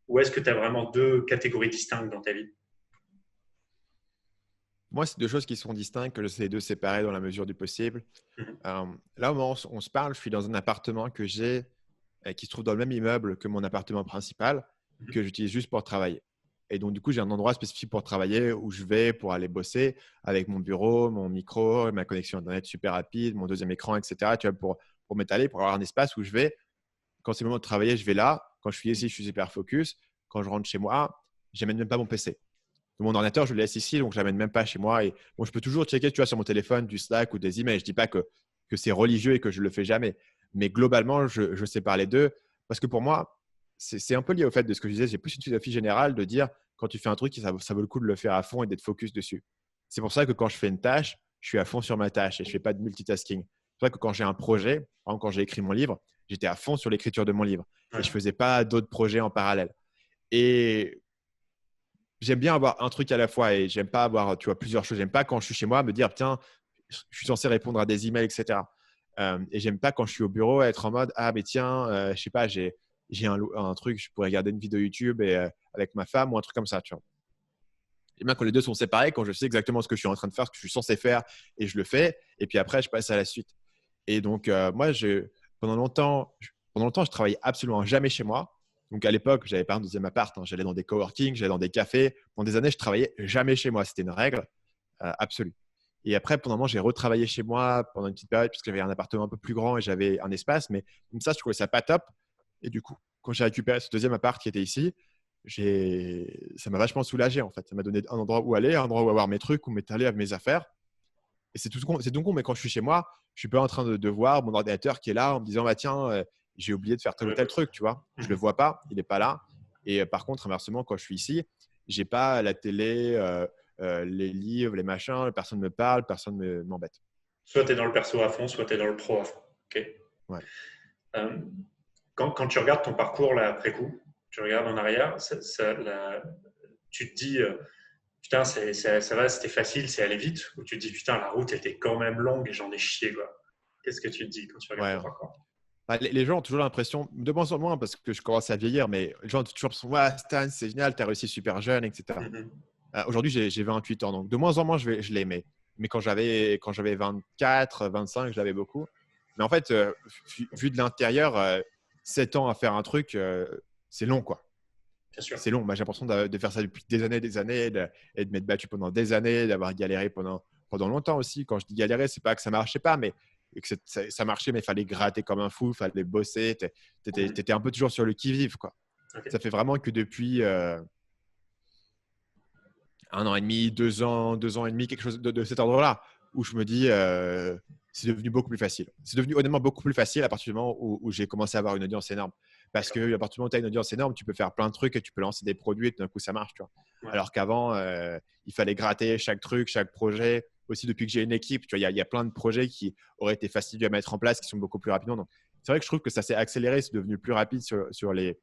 Ou est-ce que tu as vraiment deux catégories distinctes dans ta vie? Moi, c'est deux choses qui sont distinctes, que j'essaie de séparer dans la mesure du possible. Là, au moment où on se parle, je suis dans un appartement que j'ai qui se trouve dans le même immeuble que mon appartement principal, que j'utilise juste pour travailler. Et donc, du coup, j'ai un endroit spécifique pour travailler où je vais pour aller bosser avec mon bureau, mon micro, ma connexion Internet super rapide, mon deuxième écran, etc. Tu vois, pour m'étaler, pour avoir un espace où je vais. Quand c'est le moment de travailler, je vais là. Quand je suis ici, je suis super focus. Quand je rentre chez moi, je n'amène même pas mon PC. Mon ordinateur, je le laisse ici, donc je ne l'amène même pas chez moi. Et bon, je peux toujours checker, tu vois, sur mon téléphone du Slack ou des emails. Je ne dis pas que c'est religieux et que je ne le fais jamais. Mais globalement, je sépare les deux parce que pour moi, c'est un peu lié au fait de ce que je disais. J'ai plus une philosophie générale de dire quand tu fais un truc, ça vaut le coup de le faire à fond et d'être focus dessus. C'est pour ça que quand je fais une tâche, je suis à fond sur ma tâche et je ne fais pas de multitasking. C'est pour ça que quand j'ai un projet, par exemple, quand j'ai écrit mon livre, j'étais à fond sur l'écriture de mon livre et je ne faisais pas d'autres projets en parallèle. Et j'aime bien avoir un truc à la fois et j'aime pas avoir, tu vois, plusieurs choses. J'aime pas quand je suis chez moi me dire tiens, je suis censé répondre à des emails, etc. Et j'aime pas quand je suis au bureau être en mode ah mais tiens, je sais pas, j'ai un truc, je pourrais regarder une vidéo YouTube et avec ma femme ou un truc comme ça, tu vois. J'aime bien quand les deux sont séparés, quand je sais exactement ce que je suis en train de faire, ce que je suis censé faire et je le fais. Et puis après, je passe à la suite. Et donc, moi, pendant longtemps, je travaillais absolument jamais chez moi. Donc, à l'époque, j'avais pas un deuxième appart, hein. J'allais dans des coworking, j'allais dans des cafés. Pendant des années, je travaillais jamais chez moi. C'était une règle absolue. Et après, pendant un moment, j'ai retravaillé chez moi pendant une petite période puisque j'avais un appartement un peu plus grand et j'avais un espace. Mais comme ça, je trouvais ça pas top. Et du coup, quand j'ai récupéré ce deuxième appart qui était ici, ça m'a vachement soulagé en fait. Ça m'a donné un endroit où aller, un endroit où avoir mes trucs, où m'étaler avec mes affaires. Et c'est tout con, mais quand je suis chez moi, je suis pas en train de voir mon ordinateur qui est là en me disant bah tiens, j'ai oublié de faire tel ou tel truc, tu vois. Je le vois pas, il est pas là. Et par contre, inversement, quand je suis ici, j'ai pas la télé, les livres, les machins, personne me parle, personne m'embête. Soit tu es dans le perso à fond, soit tu es dans le pro à fond. Ok. Ouais. Euh, quand tu regardes ton parcours là, après coup, tu regardes en arrière, tu te dis putain, ça va, c'était facile, c'est allé vite, ou tu te dis putain, la route était quand même longue et j'en ai chié, quoi. Qu'est-ce que tu te dis quand tu regardes Ouais. ton parcours? Bah, les gens ont toujours l'impression, de moins en moins parce que je commence à vieillir, mais les gens ont toujours l'impression ouais, Stan, c'est génial, tu as réussi super jeune, etc. Mhm. Aujourd'hui, j'ai 28 ans, donc de moins en moins, je l'aimais. Mais quand j'avais 24, 25, je l'avais beaucoup. Mais en fait, vu de l'intérieur, 7 ans à faire un truc, c'est long, quoi. Bien sûr. C'est long. Moi, j'ai l'impression de faire ça depuis des années, et de m'être battu pendant des années, d'avoir galéré pendant longtemps aussi. Quand je dis galérer, c'est pas que ça marchait pas, mais que ça marchait, mais il fallait gratter comme un fou, il fallait bosser. Tu étais un peu toujours sur le qui-vive, quoi. Okay. Ça fait vraiment que depuis 1 an et demi, 2 ans et demi, quelque chose de cet ordre-là, où je me dis, c'est devenu beaucoup plus facile. C'est devenu honnêtement beaucoup plus facile à partir du moment où j'ai commencé à avoir une audience énorme. Parce qu'à partir du moment où tu as une audience énorme, tu peux faire plein de trucs et tu peux lancer des produits et tout d'un coup, ça marche. Tu vois. Ouais. Alors qu'avant, il fallait gratter chaque truc, chaque projet. Aussi, depuis que j'ai une équipe, tu vois, il y a plein de projets qui auraient été fastidieux à mettre en place, qui sont beaucoup plus rapidement. Donc, c'est vrai que je trouve que ça s'est accéléré, c'est devenu plus rapide sur les…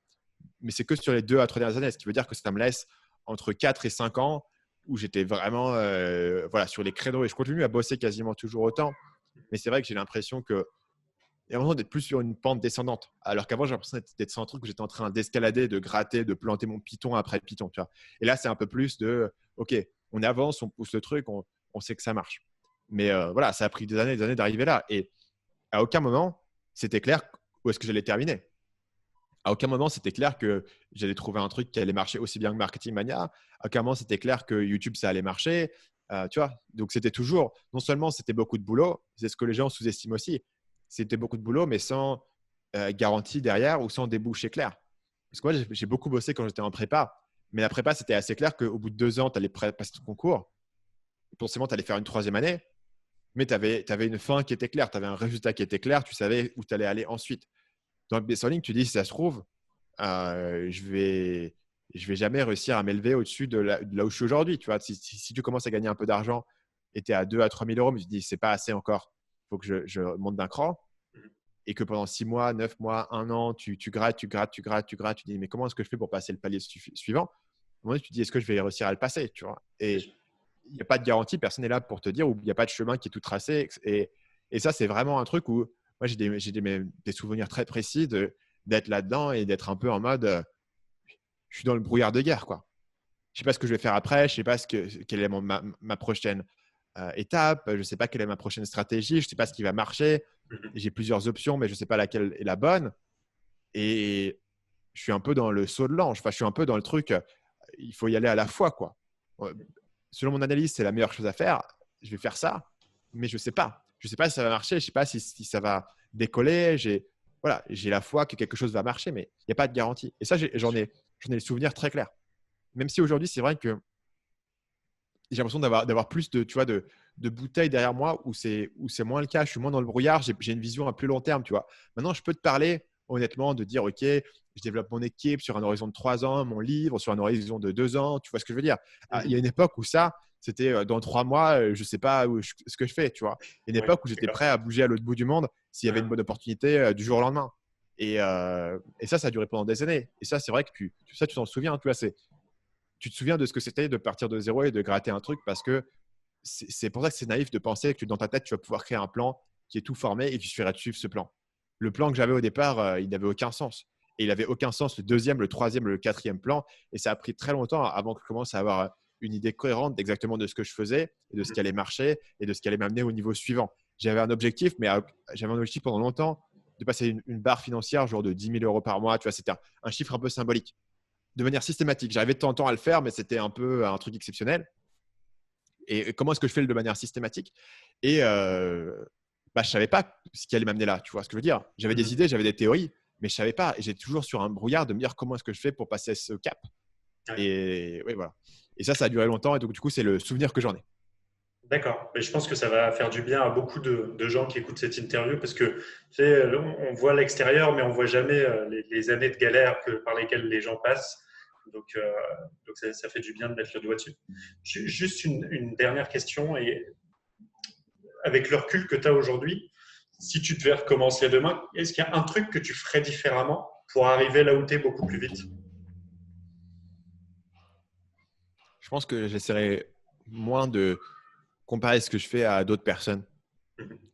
Mais c'est que sur les 2 à 3 dernières années, ce qui veut dire que ça me laisse entre 4 et 5 ans où j'étais vraiment voilà, sur les créneaux et je continue à bosser quasiment toujours autant. Mais c'est vrai que j'ai l'impression que il y a l'impression d'être plus sur une pente descendante. Alors qu'avant, j'ai l'impression d'être sur un truc où j'étais en train d'escalader, de gratter, de planter mon Python après le Python. Tu vois. Et là, c'est un peu plus de OK, on avance, on pousse le truc, on sait que ça marche. Mais voilà, ça a pris des années d'arriver là. Et à aucun moment, c'était clair où est-ce que j'allais terminer. À aucun moment, c'était clair que j'allais trouver un truc qui allait marcher aussi bien que Marketing Mania. À aucun moment, c'était clair que YouTube, ça allait marcher. Tu vois. Donc, c'était toujours, non seulement c'était beaucoup de boulot, c'est ce que les gens sous-estiment aussi. C'était beaucoup de boulot, mais sans garantie derrière ou sans débouché clair. Parce que moi, j'ai beaucoup bossé quand j'étais en prépa. Mais la prépa, c'était assez clair qu'au bout de 2 ans, tu allais passer ton concours. Potentiellement, tu allais faire une 3e année. Mais tu avais une fin qui était claire. Tu avais un résultat qui était clair. Tu savais où tu allais aller ensuite. Dans le business en ligne, tu dis, si ça se trouve, je vais jamais réussir à m'élever au-dessus de là où je suis aujourd'hui. Tu vois, si tu commences à gagner un peu d'argent et tu es à 2 à 3 000 euros, mais tu te dis, c'est pas assez encore, il faut que je monte d'un cran. Et que pendant 6 mois, 9 mois, 1 an, tu grattes, tu dis, mais comment est-ce que je fais pour passer le palier suivant? À un moment donné, tu te dis, est-ce que je vais réussir à le passer, tu vois? Et il n'y a pas de garantie, personne n'est là pour te dire, ou il n'y a pas de chemin qui est tout tracé. Et ça, c'est vraiment un truc où moi, j'ai des souvenirs très précis d'être là-dedans et d'être un peu en mode, je suis dans le brouillard de guerre, quoi. Je ne sais pas ce que je vais faire après, je ne sais pas quelle est ma prochaine étape, je ne sais pas quelle est ma prochaine stratégie, je ne sais pas ce qui va marcher. J'ai plusieurs options, mais je ne sais pas laquelle est la bonne. Et je suis un peu dans le saut de l'ange. Enfin, je suis un peu dans le truc, il faut y aller à la fois, quoi. Selon mon analyse, c'est la meilleure chose à faire. Je vais faire ça, mais je ne sais pas. Je ne sais pas si ça va marcher, je ne sais pas si ça va décoller. J'ai la foi que quelque chose va marcher, mais il n'y a pas de garantie. Et ça, j'en ai le souvenir très clair. Même si aujourd'hui, c'est vrai que j'ai l'impression d'avoir plus de bouteilles derrière moi où c'est moins le cas. Je suis moins dans le brouillard. J'ai une vision à plus long terme. Tu vois. Maintenant, je peux te parler honnêtement de dire, OK, je développe mon équipe sur un horizon de 3 ans, mon livre sur un horizon de 2 ans. Tu vois ce que je veux dire? Il y a une époque où ça, c'était dans 3 mois, je ne sais pas ce que je fais. Tu vois. Il y a une époque où j'étais prêt à bouger à l'autre bout du monde s'il y avait une bonne opportunité du jour au lendemain. Et ça a duré pendant des années. Et ça, c'est vrai que tu t'en souviens. Tu vois, tu te souviens de ce que c'était de partir de zéro et de gratter un truc parce que c'est pour ça que c'est naïf de penser que dans ta tête, tu vas pouvoir créer un plan qui est tout formé et qu'il suffirait de suivre ce plan. Le plan que j'avais au départ, il n'avait aucun sens. Et il n'avait aucun sens le 2e, le 3e, le 4e plan. Et ça a pris très longtemps avant que je commence à avoir une idée cohérente d'exactement de ce que je faisais et de ce qui allait marcher et de ce qui allait m'amener au niveau suivant. j'avais un objectif, mais j'avais un objectif pendant longtemps de passer une barre financière, genre de 10 000 euros par mois. Tu vois, c'était un chiffre un peu symbolique, de manière systématique. J'arrivais de temps en temps à le faire, mais c'était un peu un truc exceptionnel. Et comment est-ce que je fais de manière systématique? Et je ne savais pas ce qui allait m'amener là. Tu vois ce que je veux dire? J'avais des idées, j'avais des théories, mais je ne savais pas. Et j'étais toujours sur un brouillard de me dire comment est-ce que je fais pour passer ce cap. Ouais. Et oui, voilà. Et ça a duré longtemps. Et donc, du coup, c'est le souvenir que j'en ai. D'accord. Mais je pense que ça va faire du bien à beaucoup de gens qui écoutent cette interview parce que tu sais, on voit l'extérieur, mais on voit jamais les années de galère par lesquelles les gens passent. Donc, euh, donc ça fait du bien de mettre le doigt dessus. Juste une dernière question. Et avec le recul que tu as aujourd'hui, si tu devais recommencer demain, est-ce qu'il y a un truc que tu ferais différemment pour arriver là où tu es beaucoup plus vite? Je pense que j'essaierai moins de comparer ce que je fais à d'autres personnes.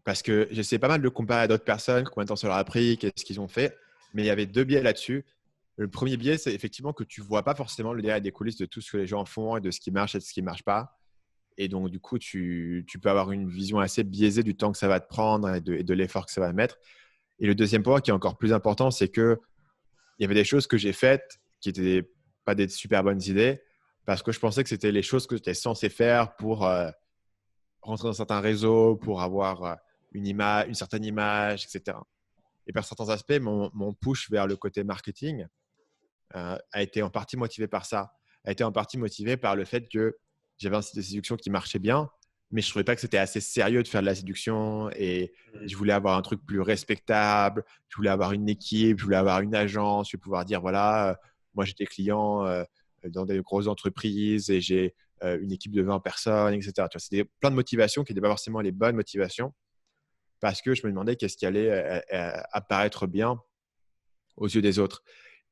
Parce que j'essaie pas mal de comparer à d'autres personnes, combien de temps ça leur a pris, qu'est-ce qu'ils ont fait. Mais il y avait 2 biais là-dessus. Le premier biais, c'est effectivement que tu ne vois pas forcément le derrière des coulisses de tout ce que les gens font et de ce qui marche et de ce qui ne marche pas. Et donc, du coup, tu peux avoir une vision assez biaisée du temps que ça va te prendre et de l'effort que ça va mettre. Et le deuxième point qui est encore plus important, c'est qu'il y avait des choses que j'ai faites qui n'étaient pas des super bonnes idées parce que je pensais que c'était les choses que j'étais censé faire pour rentrer dans certains réseaux, pour avoir une certaine image, etc. Et par certains aspects, mon push vers le côté marketing a été en partie motivé par ça, a été en partie motivé par le fait que j'avais un site de séduction qui marchait bien, mais je ne trouvais pas que c'était assez sérieux de faire de la séduction et je voulais avoir un truc plus respectable, je voulais avoir une équipe, je voulais avoir une agence, je voulais pouvoir dire voilà, moi j'ai des clients dans des grosses entreprises et j'ai une équipe de 20 personnes, etc. C'était plein de motivations qui n'étaient pas forcément les bonnes motivations parce que je me demandais qu'est-ce qui allait apparaître bien aux yeux des autres.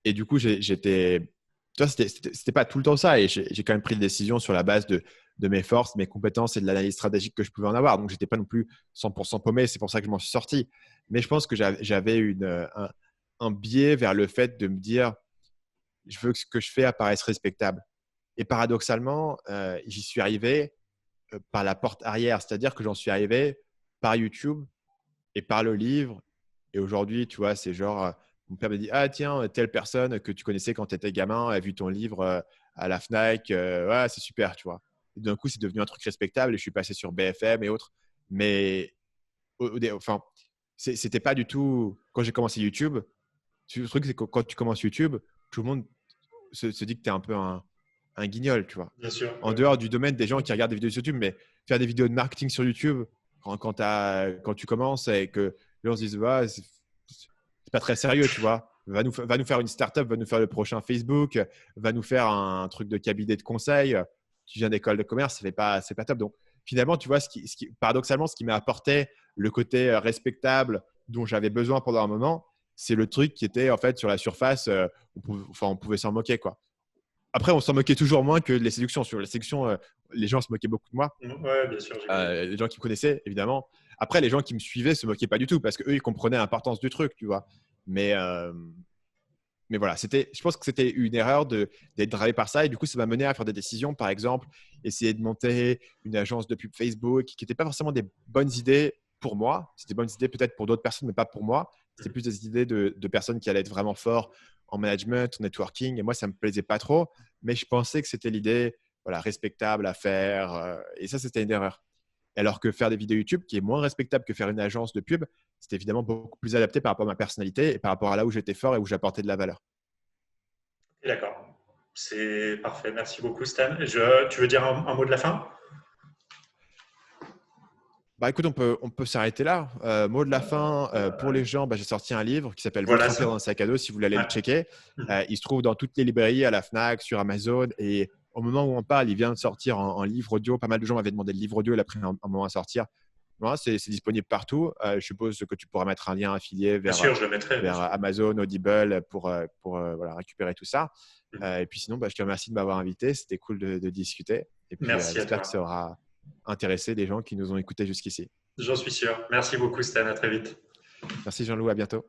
Et du coup, j'étais. Tu vois, c'était pas tout le temps ça. Et j'ai quand même pris des décisions sur la base de mes forces, mes compétences et de l'analyse stratégique que je pouvais en avoir. Donc, j'étais pas non plus 100% paumé. C'est pour ça que je m'en suis sorti. Mais je pense que j'avais un biais vers le fait de me dire je veux que ce que je fais apparaisse respectable. Et paradoxalement, j'y suis arrivé par la porte arrière. C'est-à-dire que j'en suis arrivé par YouTube et par le livre. Et aujourd'hui, tu vois, c'est genre, mon père me dit, ah tiens, telle personne que tu connaissais quand tu étais gamin a vu ton livre à la Fnac, ouais, c'est super, tu vois. Et d'un coup, c'est devenu un truc respectable et je suis passé sur BFM et autres. Mais enfin, c'était pas du tout, quand j'ai commencé YouTube, le truc, c'est que quand tu commences YouTube, tout le monde se dit que tu es un peu un guignol, tu vois. Bien sûr. En dehors du domaine des gens qui regardent des vidéos sur YouTube, mais faire des vidéos de marketing sur YouTube quand tu commences et que les gens se disent ouais, c'est pas très sérieux, tu vois. Va nous faire une startup, va nous faire le prochain Facebook, va nous faire un truc de cabinet de conseil. Tu viens d'école de commerce, c'est pas top. Donc finalement, tu vois, paradoxalement, ce qui m'a apporté le côté respectable dont j'avais besoin pendant un moment, c'est le truc qui était en fait sur la surface, on pouvait s'en moquer, quoi. Après, on s'en moquait toujours moins que les séductions. Sur les séductions, les gens se moquaient beaucoup de moi. Ouais, bien sûr, j'imagine. Les gens qui me connaissaient, évidemment. Après, les gens qui me suivaient se moquaient pas du tout parce qu'eux, ils comprenaient l'importance du truc, tu vois. Mais, euh, mais voilà, je pense que c'était une erreur d'être drivé par ça. Et du coup, ça m'a mené à faire des décisions. Par exemple, essayer de monter une agence de pub Facebook qui n'était pas forcément des bonnes idées pour moi. C'était des bonnes idées peut-être pour d'autres personnes, mais pas pour moi. C'était plus des idées de personnes qui allaient être vraiment forts en management, en networking. Et moi, ça ne me plaisait pas trop. Mais je pensais que c'était l'idée voilà, respectable à faire. Et ça, c'était une erreur. Alors que faire des vidéos YouTube, qui est moins respectable que faire une agence de pub, c'était évidemment beaucoup plus adapté par rapport à ma personnalité et par rapport à là où j'étais fort et où j'apportais de la valeur. D'accord. C'est parfait. Merci beaucoup, Stan. Tu veux dire un mot de la fin? Bah écoute, on peut s'arrêter là. Mot de la fin, pour les gens, j'ai sorti un livre qui s'appelle Voilà Votre empire ça. dans le sac à dos, si vous voulez aller Ouais. le checker. Il se trouve dans toutes les librairies, à la Fnac, sur Amazon. Et au moment où on parle, il vient de sortir en livre audio. Pas mal de gens m'avaient demandé le livre audio, il a pris un moment à sortir. Voilà, c'est disponible partout. Je suppose que tu pourras mettre un lien affilié Bien sûr, je le mettrai, bien vers sûr. Amazon, Audible pour voilà, récupérer tout ça. Et puis sinon, je te remercie de m'avoir invité. C'était cool de discuter. Et puis Merci à j'espère que toi. ça aura intéressé les gens qui nous ont écoutés jusqu'ici. J'en suis sûr. Merci beaucoup, Stan. À très vite. Merci Jean-Loup, à bientôt.